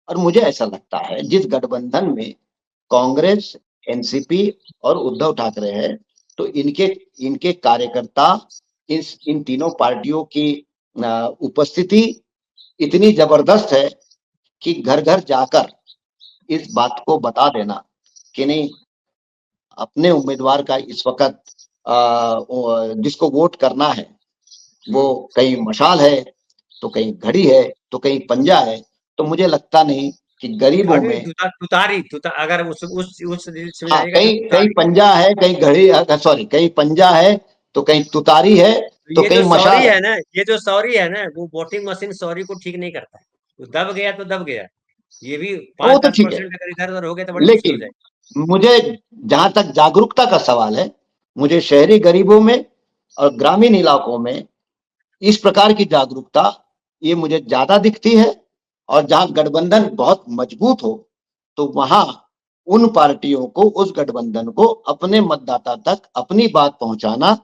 और मुझे ऐसा लगता है जिस गठबंधन में कांग्रेस, एनसीपी और उद्धव ठाकरे है, तो इनके इनके कार्यकर्ता इन तीनों पार्टियों की उपस्थिति इतनी जबरदस्त है कि घर घर जाकर इस बात को बता देना कि नहीं, अपने उम्मीदवार का इस वक्त जिसको वोट करना है वो कहीं मशाल है, तो कहीं घड़ी है, तो कहीं पंजा है। तो मुझे लगता नहीं कि गरीबों अरे में, अगर उस में हाँ, जाएगा तो कहीं कहीं तुतारी। पंजा है, कहीं घड़ी, सॉरी, कहीं पंजा है तो कहीं तुतारी है, तो तो ये जो कहीं सॉरी मशाल है। है ना, ये जो सॉरी है ना, वो वोटिंग मशीन सॉरी को ठीक नहीं करता है। तो दब गया तो दब गया। ये भी वो पांच तो दस ठीक है, परसेंट अगर इधर उधर हो गया तो बड़ी मुश्किल हो लेकिन जाएगी। मुझे जहां तक जागरूकता का सवाल है, मुझे शहरी गरीबों में और ग्रामीण इलाकों में इस प्रकार की जागरूकता ये मुझे ज्यादा दिखती है। और जहां गठबंधन बहुत मजबूत हो, तो वहां उन पार्टियों को, उस गठबंधन को अपने मतदाता तक अपनी बात पहुंचाना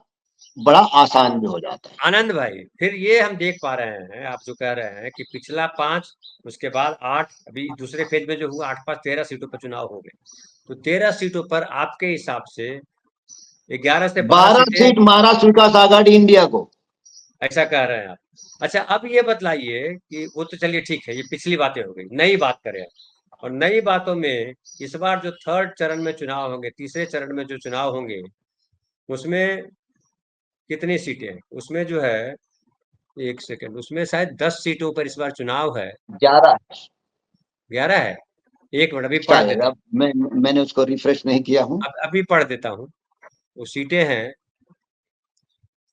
बड़ा आसान भी हो जाता है। आनंद भाई, फिर ये हम देख पा रहे हैं, आप जो कह रहे हैं कि पिछला 5, उसके बाद 8, अभी दूसरे फेज में जो हुआ 8 5 13 सीटों पर चुनाव हो गए। तो 13 सीटों पर आपके हिसाब से 11 से 12 12 सीटें, सीट महाराष्ट्र विकास आघाड़ी इंडिया को। ऐसा कह रहे हैं आप? अच्छा, अब ये बतलाइए कि वो तो चलिए ठीक है, ये पिछली बातें हो गई, नई बात करें। और नई बातों में इस बार जो थर्ड चरण में चुनाव होंगे, तीसरे चरण में जो चुनाव होंगे, उसमें कितनी सीटें हैं? उसमें जो है, एक सेकंड, उसमें शायद 10 सीटों पर इस बार चुनाव है। 11। 11 है? एक मिनट अभी पढ़ शायद, देता अब हूँ। मैंने उसको रिफ्रेश नहीं किया हूँ। अब अभी पढ़ देता हूँ। वो सीटें हैं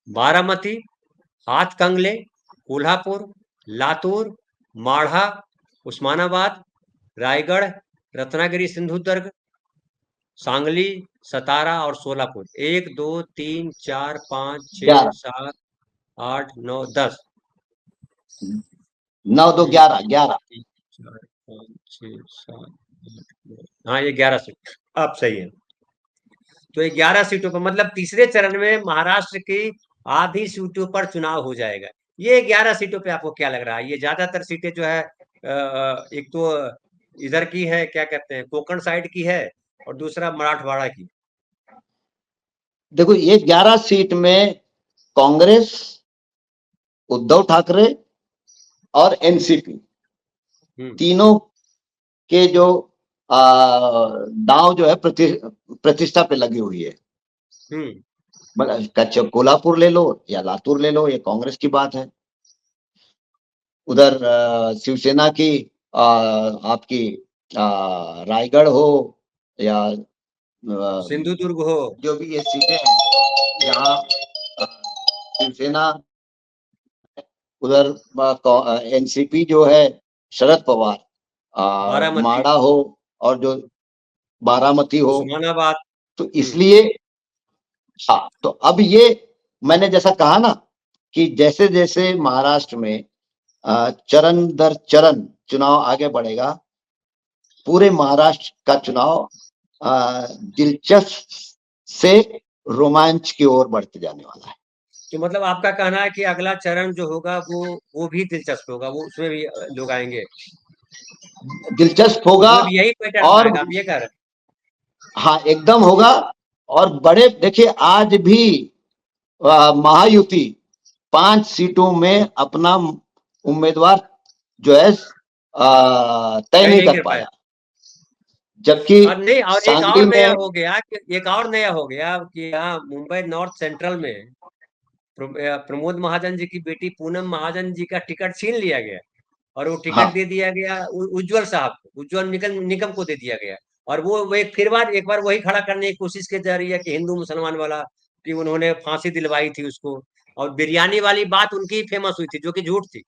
बारामती, हाथकंगले, कोल्हापुर, लातूर, माढ़ा, उस्मानाबाद, रायगढ़, रत्नागिरी सिंधुदुर्ग, सांगली, सतारा और सोलापुर। 1 2 3 4 5 6 11, 7 8 9 10। 9 2 एक 11, दो 11। तीन चार पाँच छः सात आठ नौ, हाँ ये 11 सीट आप सही है। तो ये 11 सीटों पर मतलब तीसरे चरण में महाराष्ट्र की आधी सीटों पर चुनाव हो जाएगा। ये 11 सीटों पे आपको क्या लग रहा है? ये ज्यादातर सीटें जो है एक तो इधर की है, क्या कहते हैं, कोंकण साइड की है, और दूसरा मराठवाड़ा की। देखो, ये 11 सीट में कांग्रेस, उद्धव ठाकरे और एनसीपी, हम्म। तीनों के जो दांव जो है प्रतिष्ठा पे लगी हुई है। हम्म। मतलब कच्चे कोल्हापुर ले लो या लातूर ले लो, ये कांग्रेस की बात है। उधर शिवसेना की आपकी रायगढ़ हो या सिंधुदुर्ग हो। जो भी ये सीटें हैं, यहाँ शिवसेना, उधर एनसीपी जो है शरद पवार, बारामती। माड़ा हो और जो बारामती हो। उस्मानाबाद। तो इसलिए, हाँ, तो अब ये मैंने जैसा कहा ना कि जैसे जैसे महाराष्ट्र में चरण दर चरण चुनाव आगे बढ़ेगा, पूरे महाराष्ट्र का चुनाव दिलचस्प से रोमांच की ओर बढ़ते जाने वाला है। तो मतलब आपका कहना है कि अगला चरण जो होगा वो भी दिलचस्प होगा, वो उसमें भी लोग आएंगे, दिलचस्प होगा। उसमें भी यही पैटर्न और आएगा, आप ये कह रहे हाँ, एकदम होगा। और बड़े देखिए, आज भी महायुति 5 सीटों में अपना उम्मीदवार जो है तय तय नहीं नहीं कर कर पाए। पाया, जबकि और नहीं, और एक सांगली और नया में, हो गया एक और नया हो गया कि यहाँ मुंबई नॉर्थ सेंट्रल में प्रमोद महाजन जी की बेटी पूनम महाजन जी का टिकट छीन लिया गया, और वो टिकट हाँ, दे दिया गया उज्जवल साहब को, उज्जवल निकम निकम को दे दिया गया। और वो एक बार वही खड़ा करने की कोशिश की जा रही है कि हिंदू मुसलमान वाला, कि उन्होंने फांसी दिलवाई थी उसको, और बिरयानी वाली बात उनकी फेमस हुई थी जो कि झूठ थी।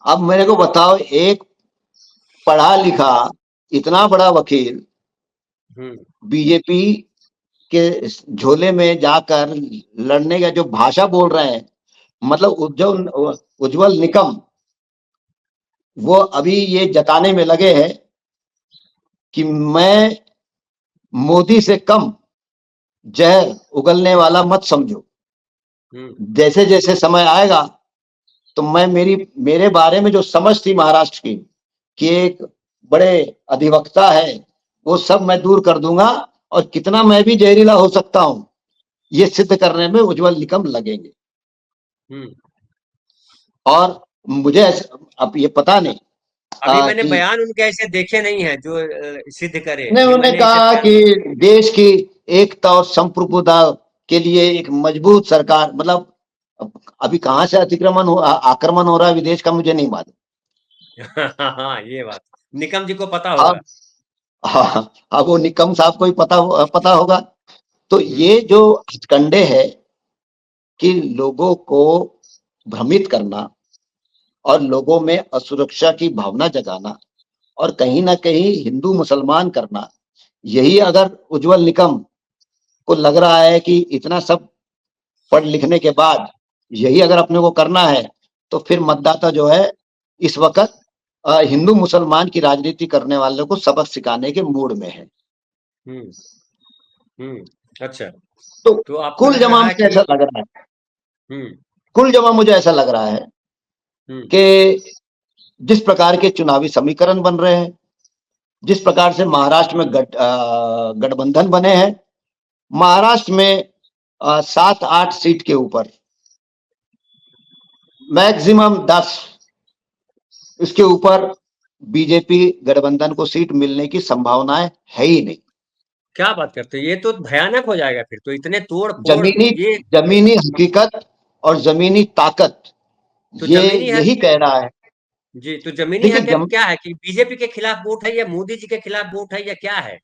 अब मेरे को बताओ, एक पढ़ा लिखा इतना बड़ा वकील हम्म। बीजेपी के झोले में जाकर लड़ने का जो भाषा बोल रहे हैं, मतलब उज्जवल निकम, वो अभी ये जताने में लगे हैं कि मैं मोदी से कम जहर उगलने वाला मत समझो। हम्म। जैसे जैसे समय आएगा तो मैं मेरे बारे में जो समझ थी महाराष्ट्र की कि एक बड़े अधिवक्ता है, वो सब मैं दूर कर दूंगा, और कितना मैं भी जहरीला हो सकता हूं, ये सिद्ध करने में उज्जवल निकम लगेंगे। हम्म। और मुझे अब ये पता नहीं अभी मैंने कि बयान उनके ऐसे देखे नहीं है जो सिद्ध करे, ये उन्होंने मैंने ऐसे कहा बयान। कि देश की एकता और संप्रभुता के लिए एक मजबूत सरकार, मतलब अभी कहां से आक्रमण हो रहा है विदेश का मुझे नहीं मालूम। हाँ ये बात निकम जी को पता होगा। अब हाँ, अब वो निकम साहब को ही पता होगा। तो हम्म। ये जो हथकंडे है कि लोगों को भ्रमित करना और लोगों में असुरक्षा की भावना जगाना और कहीं ना कहीं हिंदू मुसलमान करना, यही अगर उज्जवल निकम को लग रहा है कि इतना सब पढ़ लिखने के बाद यही अगर अपने को करना है, तो फिर मतदाता जो है इस वक्त हिंदू मुसलमान की राजनीति करने वालों को सबक सिखाने के मूड में है। हम्म। अच्छा। तो तो आपको कुल लग जमा रहा है मुझे कि ऐसा लग रहा है, हम्म। कुल जमा मुझे ऐसा लग रहा है हम्म। कि जिस प्रकार के चुनावी समीकरण बन रहे हैं, जिस प्रकार से महाराष्ट्र में गठबंधन बने हैं, महाराष्ट्र में 7 8 सीट के ऊपर मैक्सिमम 10, इसके ऊपर बीजेपी गठबंधन को सीट मिलने की संभावनाएं है ही नहीं। क्या बात करते हैं, ये तो भयानक हो जाएगा फिर तो, इतने तोड़ फोड़ जमीनी ये। जमीनी हकीकत और जमीनी ताकत तो ये जमीनी यही कह रहा है। जी, तो जमीनी देखिए हकीकत क्या है कि बीजेपी के खिलाफ वोट है या मोदी जी के खिलाफ वोट है या क्या है?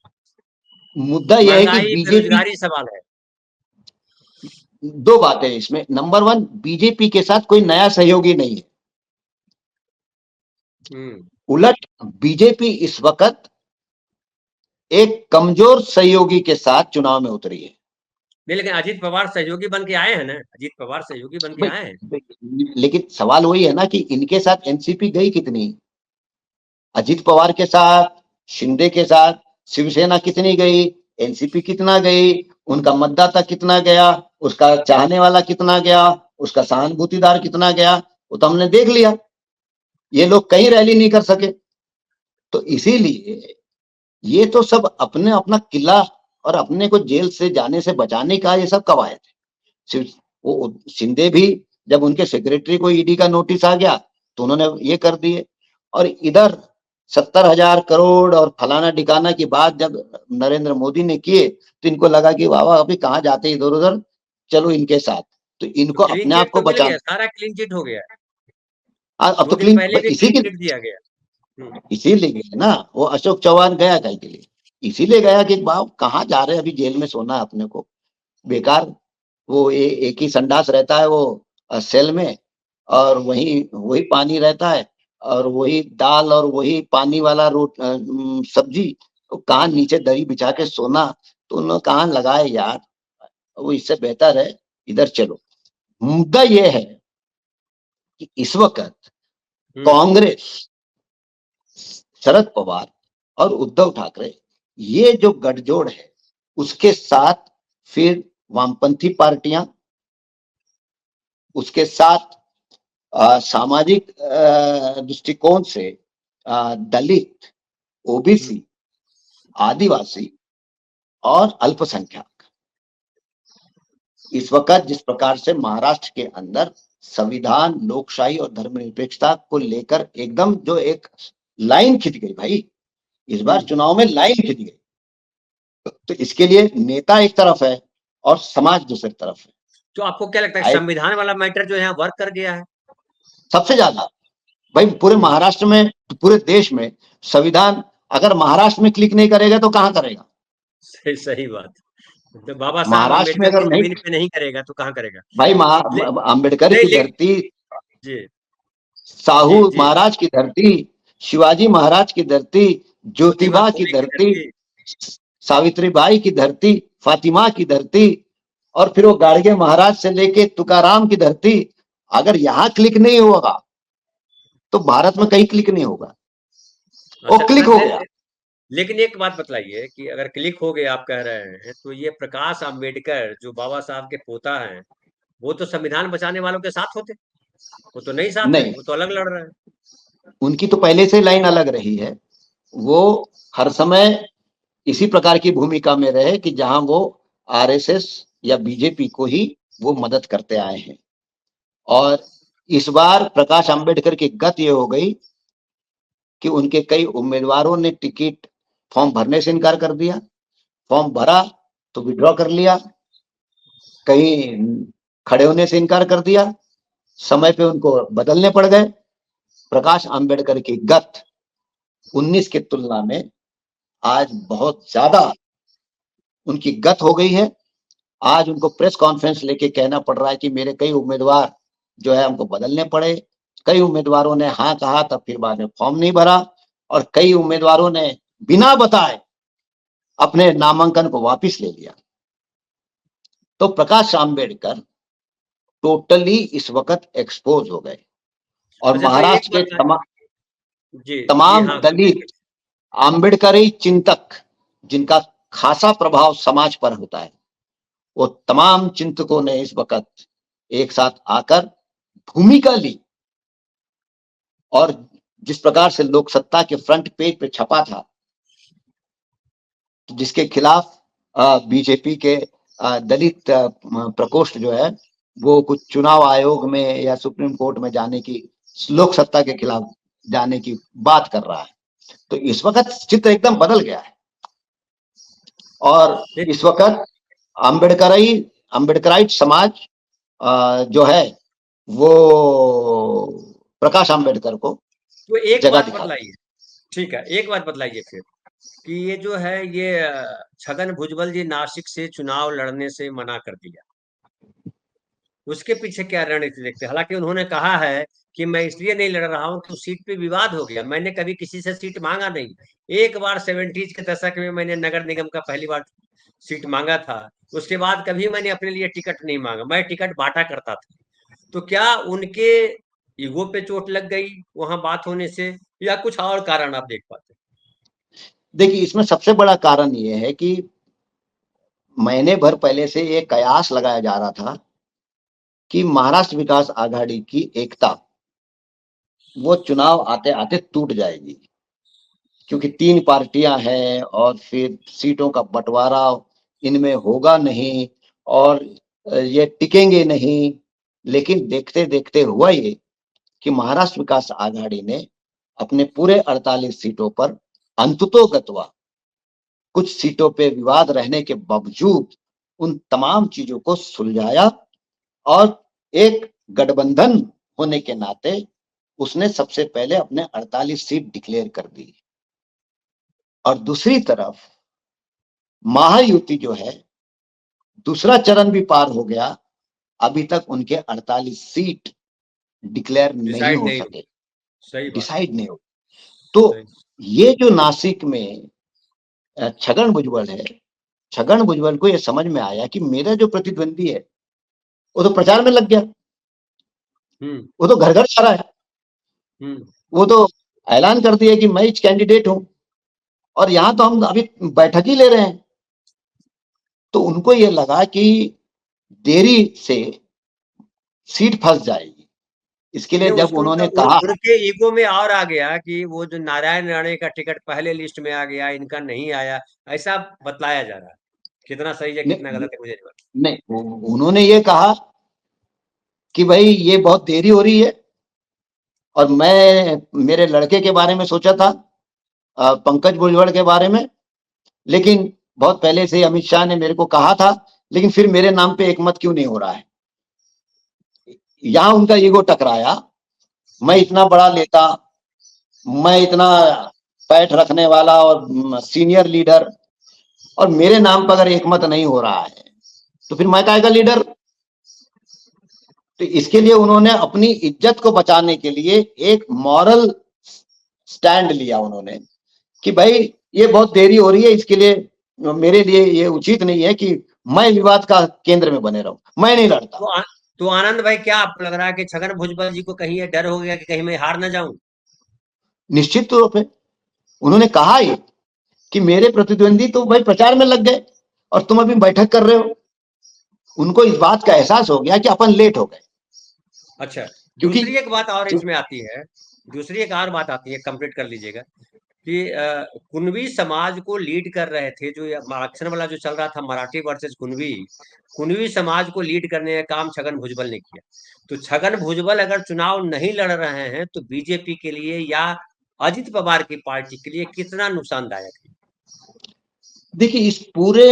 मुद्दा यह है कि महंगाई, बीजेपी, बेरोजगारी सवाल है। दो बातें इसमें। नंबर वन, बीजेपी के साथ कोई नया सहयोगी नहीं है। हुँ। उलट बीजेपी इस वक्त एक कमजोर सहयोगी के साथ चुनाव में उतरी है। नहीं, लेकिन अजीत पवार सहयोगी बन के आए हैं ना, अजीत पवार सहयोगी बन के भाई, आए हैं। लेकिन सवाल वही है ना कि इनके साथ एनसीपी गई कितनी? अजीत पवार के साथ, शिंदे के साथ शिवसेना कितनी गई, एनसीपी कितना गई, उनका मतदाता कितना गया, उसका चाहने वाला कितना गया, उसका सहानुभूतिदार कितना गया, वो तो हमने देख लिया। ये लोग कहीं रैली नहीं कर सके। तो इसीलिए ये तो सब अपने अपना किला और अपने को जेल से जाने से बचाने का ये सब कवायद है। वो शिंदे भी, जब उनके सेक्रेटरी को ईडी का नोटिस आ गया तो उन्होंने ये कर दिए। और इधर 70,000 करोड़ और फलाना ठिकाना की बात जब नरेंद्र मोदी ने किए तो इनको लगा कि वाह वाह, अभी कहाँ जाते इधर उधर, चलो इनके साथ। तो तो इनको क्लीन अपने आप चिट को तो मिल गया, बचाना। सारा क्लीन चिट हो गया है। अब 2 तो दिन क्लीन, पहले भी इसी क्लीन की, चिट दिया गया। हुँ। इसीलिए गया ना वो अशोक चौहान गया कहीं के लिए, इसीलिए गया कि बाप कहाँ जा रहे हैं, अभी जेल में सोना है अपने को, बेकार। वो एक ही संडास रहता है वो सेल में, और वही वही पानी रहता है, और वही दाल और वही पानी वाला सब्जी। तो कहाँ नीचे दरी बिछा के सोना, तो उन्होंने कहाँ लगाए यार। वो इससे बेहतर है इधर चलो। मुद्दा ये है कि इस वक्त हुँ। कांग्रेस, शरद पवार और उद्धव ठाकरे, ये जो गठजोड़ है, उसके साथ फिर वामपंथी पार्टियां, उसके साथ सामाजिक दृष्टिकोण से दलित, हुँ। ओबीसी, आदिवासी और अल्पसंख्यक, इस वक्त जिस प्रकार से महाराष्ट्र के अंदर संविधान, लोकशाही और धर्मनिरपेक्षता को लेकर एकदम जो एक लाइन खिंच गई भाई, इस बार हुँ। चुनाव में लाइन खिंच गई। तो इसके लिए नेता एक तरफ है और समाज दूसरी तरफ है। तो आपको क्या लगता है आए संविधान वाला मैटर जो है यहाँ वर्क कर गया है? सबसे ज्यादा भाई, पूरे हुँ। महाराष्ट्र में, पूरे देश में संविधान अगर महाराष्ट्र में क्लिक नहीं करेगा तो कहां करेगा? सही सही बात। तो बाबा साहब महाराष्ट्र में अम्बेडकर अगर की नहीं, ज़मीन पे नहीं करेगा तो कहाँ करेगा? भाई ले अंबेडकर नहीं की ले धरती, जी, साहू जी, जी। महाराज की धरती, शिवाजी महाराज की धरती, ज्योतिबा ज्योतिबा की फुले की धरती, धरती। सावित्रीबाई की धरती, फातिमा की धरती, और फिर वो गाड़गे महाराज से लेके तुकाराम की धरती। अगर यहाँ क्लिक नहीं होगा तो भारत में कहीं क्लिक नहीं होगा। वो अच्छा क्लिक हो गया। लेकिन एक बात बतलाइए कि अगर क्लिक हो गया आप कह रहे हैं, तो ये प्रकाश अम्बेडकर जो बाबा साहब के पोता हैं, वो तो संविधान बचाने वालों के साथ होते। वो तो नहीं साथ है, नहीं, वो तो अलग लड़ रहे हैं। उनकी तो पहले से लाइन अलग रही है। वो हर समय इसी प्रकार की भूमिका में रहे कि जहां वो आरएसएस या बीजेपी को ही वो मदद करते आए हैं। और इस बार प्रकाश अंबेडकर की गत ये हो गई कि उनके कई उम्मीदवारों ने टिकट फॉर्म भरने से इनकार कर दिया, फॉर्म भरा तो विड्रॉ कर लिया, कहीं खड़े होने से इनकार कर दिया, समय पे उनको बदलने पड़ गए। प्रकाश अंबेडकर की गत 19 की तुलना में आज बहुत ज्यादा उनकी गत हो गई है। आज उनको प्रेस कॉन्फ्रेंस लेके कहना पड़ रहा है कि मेरे कई उम्मीदवार जो है हमको बदलने पड़े, कई उम्मीदवारों ने हाँ कहा तब फिर बाद में फॉर्म नहीं भरा, और कई उम्मीदवारों ने बिना बताए अपने नामांकन को वापस ले लिया। तो प्रकाश आंबेडकर टोटली इस वक्त एक्सपोज हो गए। और अच्छा तो एक महाराष्ट्र के बात जी, जी तमाम हाँ, दलित आम्बेडकरी चिंतक, जिनका खासा प्रभाव समाज पर होता है, वो तमाम चिंतकों ने इस वक्त एक साथ आकर भूमिका ली। और जिस प्रकार से लोकसत्ता के फ्रंट पेज पे छपा था, जिसके खिलाफ बीजेपी के दलित प्रकोष्ठ जो है वो कुछ चुनाव आयोग में या सुप्रीम कोर्ट में जाने की, लोकसत्ता के खिलाफ जाने की बात कर रहा है। तो इस वक्त चित्र एकदम बदल गया है। और इस वक्त अम्बेडकराइट समाज जो है वो प्रकाश आंबेडकर को तो एक जगह बात दिखा दी। बतलाइए, ठीक है, एक बात बतलाइए फिर कि ये जो है ये छगन भुजबल जी नासिक से चुनाव लड़ने से मना कर दिया, उसके पीछे क्या रणनीति देखते हैं? हालांकि उन्होंने कहा है कि मैं इसलिए नहीं लड़ रहा हूं कि उस सीट पे विवाद हो गया, मैंने कभी किसी से सीट मांगा नहीं। एक बार 70s के दशक में मैंने नगर निगम का पहली बार सीट मांगा था, उसके बाद कभी मैंने अपने लिए टिकट नहीं मांगा, मैं टिकट बांटा करता था। तो क्या उनके ईगो पे चोट लग गई वहां बात होने से, या कुछ और कारण आप देख पाते? देखिए, इसमें सबसे बड़ा कारण ये है कि महीने भर पहले से ये कयास लगाया जा रहा था कि महाराष्ट्र विकास आघाड़ी की एकता वो चुनाव आते आते टूट जाएगी, क्योंकि 3 पार्टियां हैं और फिर सीटों का बंटवारा इनमें होगा नहीं और ये टिकेंगे नहीं। लेकिन देखते देखते हुआ ये कि महाराष्ट्र विकास आघाड़ी ने अपने पूरे 48 सीटों पर अंततोगत्वा कुछ सीटों पे विवाद रहने के बावजूद उन तमाम चीजों को सुलझाया और एक गठबंधन होने के नाते उसने सबसे पहले अपने 48 सीट डिक्लेयर कर दी। और दूसरी तरफ महायुति जो है, दूसरा चरण भी पार हो गया, अभी तक उनके 48 सीट डिक्लेयर नहीं डिसाइड हो नहीं हुई। सके, सही बात। डिसाइड नहीं हो। तो सही। ये जो नासिक में छगन भुजबल है, छगन भुजबल को यह समझ में आया कि मेरा जो प्रतिद्वंदी है वो तो प्रचार में लग गया, हम्म। वो तो घर घर जा रहा है, हम्म। वो तो ऐलान कर दिया कि मैं इस कैंडिडेट हूं और यहां तो हम अभी बैठक ही ले रहे हैं। तो उनको ये लगा कि देरी से सीट फंस जाएगी, इसके लिए नहीं, जब उसको उनका उन्होंने कहा, उनके ईगो में और आ गया कि वो जो नारायण राणे का टिकट पहले लिस्ट में आ गया, इनका नहीं आया, ऐसा बतलाया जा रहा है। कितना सही है कितना नहीं, गलत है मुझे नहीं पता। नहीं, उन्होंने ये कहा कि भाई ये बहुत देरी हो रही है और मैं मेरे लड़के के बारे में सोचा था, पंकज भुजबल के बारे में, लेकिन बहुत पहले से अमित शाह ने मेरे को कहा था, लेकिन फिर मेरे नाम पे एक मत क्यों नहीं हो रहा है। यहां उनका ईगो टकराया, मैं इतना बड़ा नेता, मैं इतना पैठ रखने वाला और सीनियर लीडर, और मेरे नाम पर अगर एक मत नहीं हो रहा है तो फिर मैं काहे का लीडर। तो इसके लिए उन्होंने अपनी इज्जत को बचाने के लिए एक मॉरल स्टैंड लिया उन्होंने कि भाई ये बहुत देरी हो रही है, इसके लिए मेरे लिए ये उचित नहीं है कि मैं विवाद का केंद्र में बने रहूं, मैं नहीं लड़ता। तो तो आनंद भाई, क्या आपको लग रहा है कि छगन भुजबल जी को कहीं ये डर हो गया कि कहीं मैं हार ना जाऊं? निश्चित तौर पे उन्होंने कहा ये कि मेरे प्रतिद्वंदी तो भाई प्रचार में लग गए और तुम अभी बैठक कर रहे हो। उनको इस बात का एहसास हो गया कि अपन लेट हो गए, अच्छा। क्योंकि दूसरी एक बात और इसमें आती है, दूसरी एक और बात आती है, कंप्लीट कर लीजिएगा, कि कुणबी समाज को लीड कर रहे थे, जो आरक्षण वाला जो चल रहा था, मराठी वर्सेस कुणबी, कुणबी समाज को लीड करने का काम छगन भुजबल ने किया। तो छगन भुजबल अगर चुनाव नहीं लड़ रहे हैं तो बीजेपी के लिए या अजित पवार की पार्टी के लिए कितना नुकसानदायक है? देखिए इस पूरे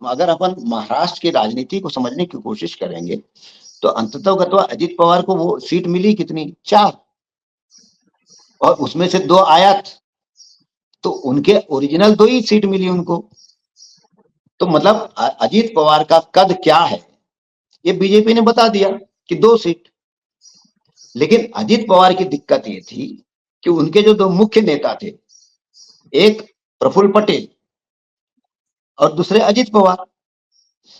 अगर अपन महाराष्ट्र की राजनीति को समझने की कोशिश करेंगे तो अंततः अजित पवार को वो सीट मिली कितनी, 4, और उसमें से 2 आयत, तो उनके ओरिजिनल 2 ही सीट मिली उनको। तो मतलब अजीत पवार का कद क्या है ये बीजेपी ने बता दिया कि 2 सीट। लेकिन अजीत पवार की दिक्कत ये थी कि उनके जो 2 मुख्य नेता थे, एक प्रफुल्ल पटेल और दूसरे अजीत पवार,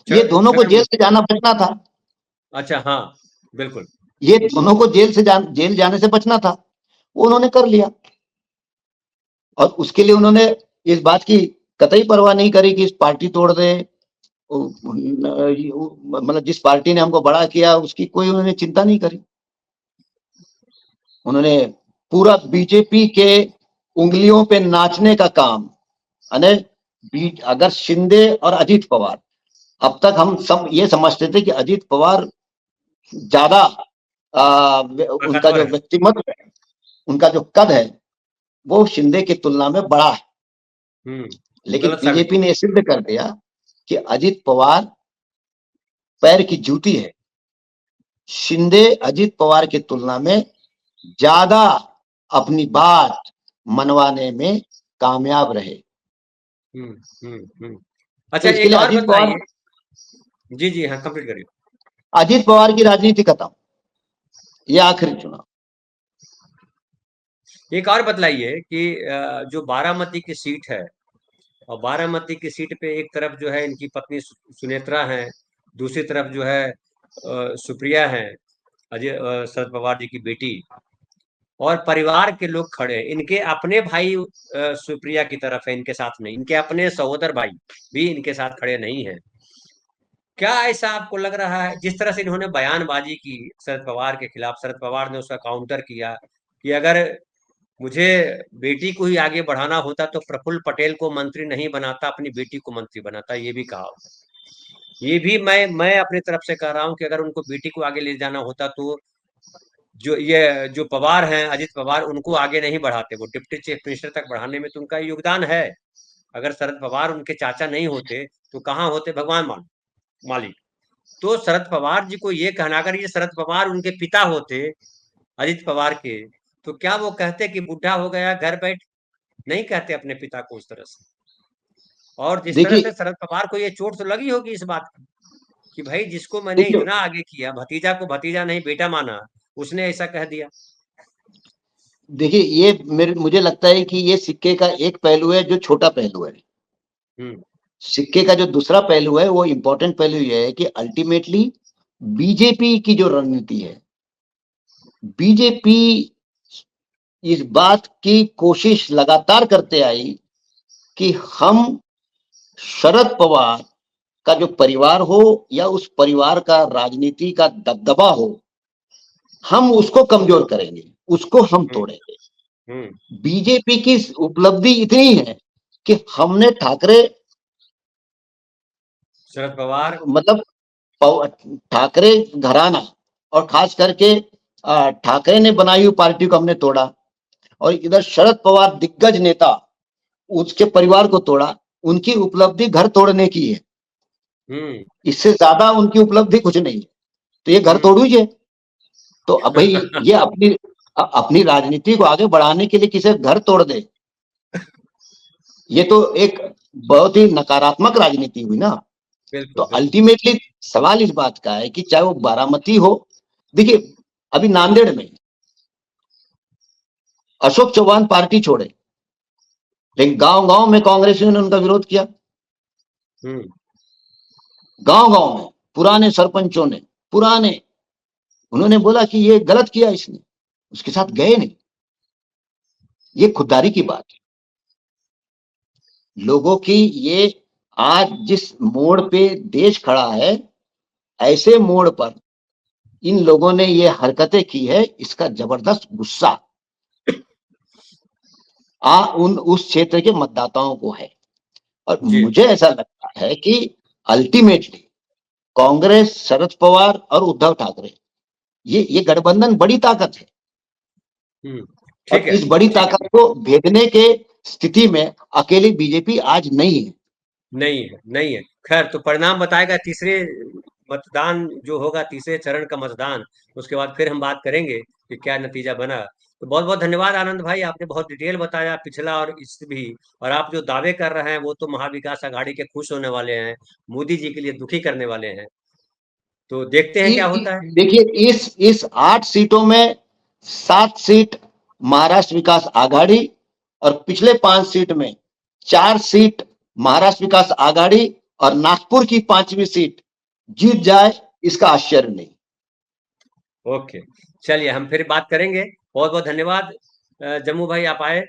ये दोनों को छगन जेल भुजबल। से जाना बचना था। अच्छा, हाँ, बिल्कुल। ये दोनों को जेल जाने से बचना था, वो उन्होंने कर लिया। और उसके लिए उन्होंने इस बात की कतई परवाह नहीं करी कि इस पार्टी तोड़ दे, मतलब जिस पार्टी ने हमको बड़ा किया उसकी कोई उन्होंने चिंता नहीं करी। उन्होंने पूरा बीजेपी के उंगलियों पे नाचने का काम, अगर शिंदे और अजीत पवार, अब तक हम सब ये समझते थे कि अजीत पवार ज्यादा उनका ताकतवर जो है। व्यक्तिमत्व है, उनका जो कद है वो शिंदे की तुलना में बड़ा है। लेकिन गलत साबित बीजेपी ने सिद्ध कर दिया कि अजीत पवार पैर की जूती है। शिंदे अजीत पवार की तुलना में ज्यादा अपनी बात मनवाने में कामयाब रहे। अच्छा, तो इसके एक लिए और अजीत पवार, बताइए। जी जी हाँ, कंप्लीट करिए। अजीत पवार की राजनीति खत्म, ये आखिरी चुनाव। एक और बतलाइए कि जो बारामती की सीट है, और बारामती की सीट पे एक तरफ जो है इनकी पत्नी सुनेत्रा है, दूसरी तरफ जो है सुप्रिया है, शरद पवार जी की बेटी, और परिवार के लोग खड़े हैं। इनके अपने भाई सुप्रिया की तरफ है, इनके साथ नहीं। इनके अपने सहोदर भाई भी इनके साथ खड़े नहीं है। क्या ऐसा आपको लग रहा है, जिस तरह से इन्होंने बयानबाजी की शरद पवार के खिलाफ, शरद पवार ने उसका काउंटर किया कि अगर मुझे बेटी को ही आगे बढ़ाना होता तो प्रफुल्ल पटेल को मंत्री नहीं बनाता, अपनी बेटी को मंत्री बनाता, ये भी कहा। ये भी मैं अपनी तरफ से कह रहा हूं कि अगर उनको बेटी को आगे ले जाना होता तो जो पवार हैं, अजित पवार, उनको आगे नहीं बढ़ाते, वो डिप्टी चीफ मिनिस्टर तक बढ़ाने में तो उनका योगदान है। अगर शरद पवार उनके चाचा नहीं होते तो कहाँ होते भगवान मालिक। तो शरद पवार जी को ये कहना, अगर ये शरद पवार उनके पिता होते अजित पवार के, तो क्या वो कहते कि बुढ़ा हो गया घर बैठ? नहीं कहते अपने पिता को उस तरह से। और जिस तरह से देखिए शरद पवार को ये चोट तो लगी होगी इस बात की कि भाई जिसको मैंने देखिए इतना आगे किया, भतीजा को भतीजा नहीं बेटा माना, उसने ऐसा कह दिया। देखिए ये मुझे लगता है कि ये सिक्के का एक पहलू है जो छोटा पहलू है। हम्म सिक्के का जो दूसरा पहलू है वो इंपॉर्टेंट पहलू ये है कि अल्टीमेटली बीजेपी की जो रणनीति है, बीजेपी इस बात की कोशिश लगातार करते आई कि हम शरद पवार का जो परिवार हो या उस परिवार का राजनीति का दबदबा हो, हम उसको कमजोर करेंगे, उसको हम हम्म तोड़ेंगे। हम्म बीजेपी की उपलब्धि इतनी है कि हमने ठाकरे, शरद पवार। मतलब ठाकरे घराना और खास करके ठाकरे ने बनाई हुई पार्टी को हमने तोड़ा, और इधर शरद पवार दिग्गज नेता, उसके परिवार को तोड़ा। उनकी उपलब्धि घर तोड़ने की है, हम्म इससे ज्यादा उनकी उपलब्धि कुछ नहीं है। तो ये घर हम्म तोड़ू ये, तो अब भाई ये अपनी अपनी राजनीति को आगे बढ़ाने के लिए किसी घर तोड़ दे, ये तो एक बहुत ही नकारात्मक राजनीति हुई ना। तो बिल्कुल बिल्कुल। अल्टीमेटली सवाल इस बात का है कि चाहे वो बारामती हो, देखिए अभी नांदेड़ में अशोक चौहान पार्टी छोड़े, लेकिन गांव गांव में कांग्रेसियों ने उनका विरोध किया। हम्म गांव गांव में पुराने सरपंचों ने, पुराने, उन्होंने बोला कि ये गलत किया इसने, उसके साथ गए नहीं। ये खुददारी की बात है लोगों की। ये आज जिस मोड़ पे देश खड़ा है, ऐसे मोड़ पर इन लोगों ने ये हरकतें की है, इसका जबरदस्त गुस्सा उस क्षेत्र के मतदाताओं को है। और जी मुझे ऐसा लगता है कि अल्टीमेटली कांग्रेस, शरद पवार और उद्धव ठाकरे, ये गठबंधन बड़ी ताकत है, हम्म और ठीक है। इस बड़ी ताकत को भेदने के स्थिति में अकेली बीजेपी आज नहीं है। नहीं है, नहीं है। खैर, तो परिणाम बताएगा तीसरे मतदान जो होगा, तीसरे चरण का मतदान, उसके बाद फिर हम बात करेंगे कि क्या नतीजा बना। तो बहुत बहुत धन्यवाद आनंद भाई, आपने बहुत डिटेल बताया पिछला और इस भी। और आप जो दावे कर रहे हैं वो तो महाविकास आघाड़ी के खुश होने वाले हैं, मोदी जी के लिए दुखी करने वाले हैं। तो देखते हैं क्या होता है। देखिए इस 8 सीटों में 7 सीट महाराष्ट्र विकास आघाड़ी, और पिछले 5 सीट में 4 सीट महाराष्ट्र विकास आघाड़ी, और नागपुर की 5वीं सीट जीत जाए, इसका आश्चर्य नहीं। ओके, चलिए हम फिर बात करेंगे। बहुत बहुत धन्यवाद जम्मू भाई, आप आए।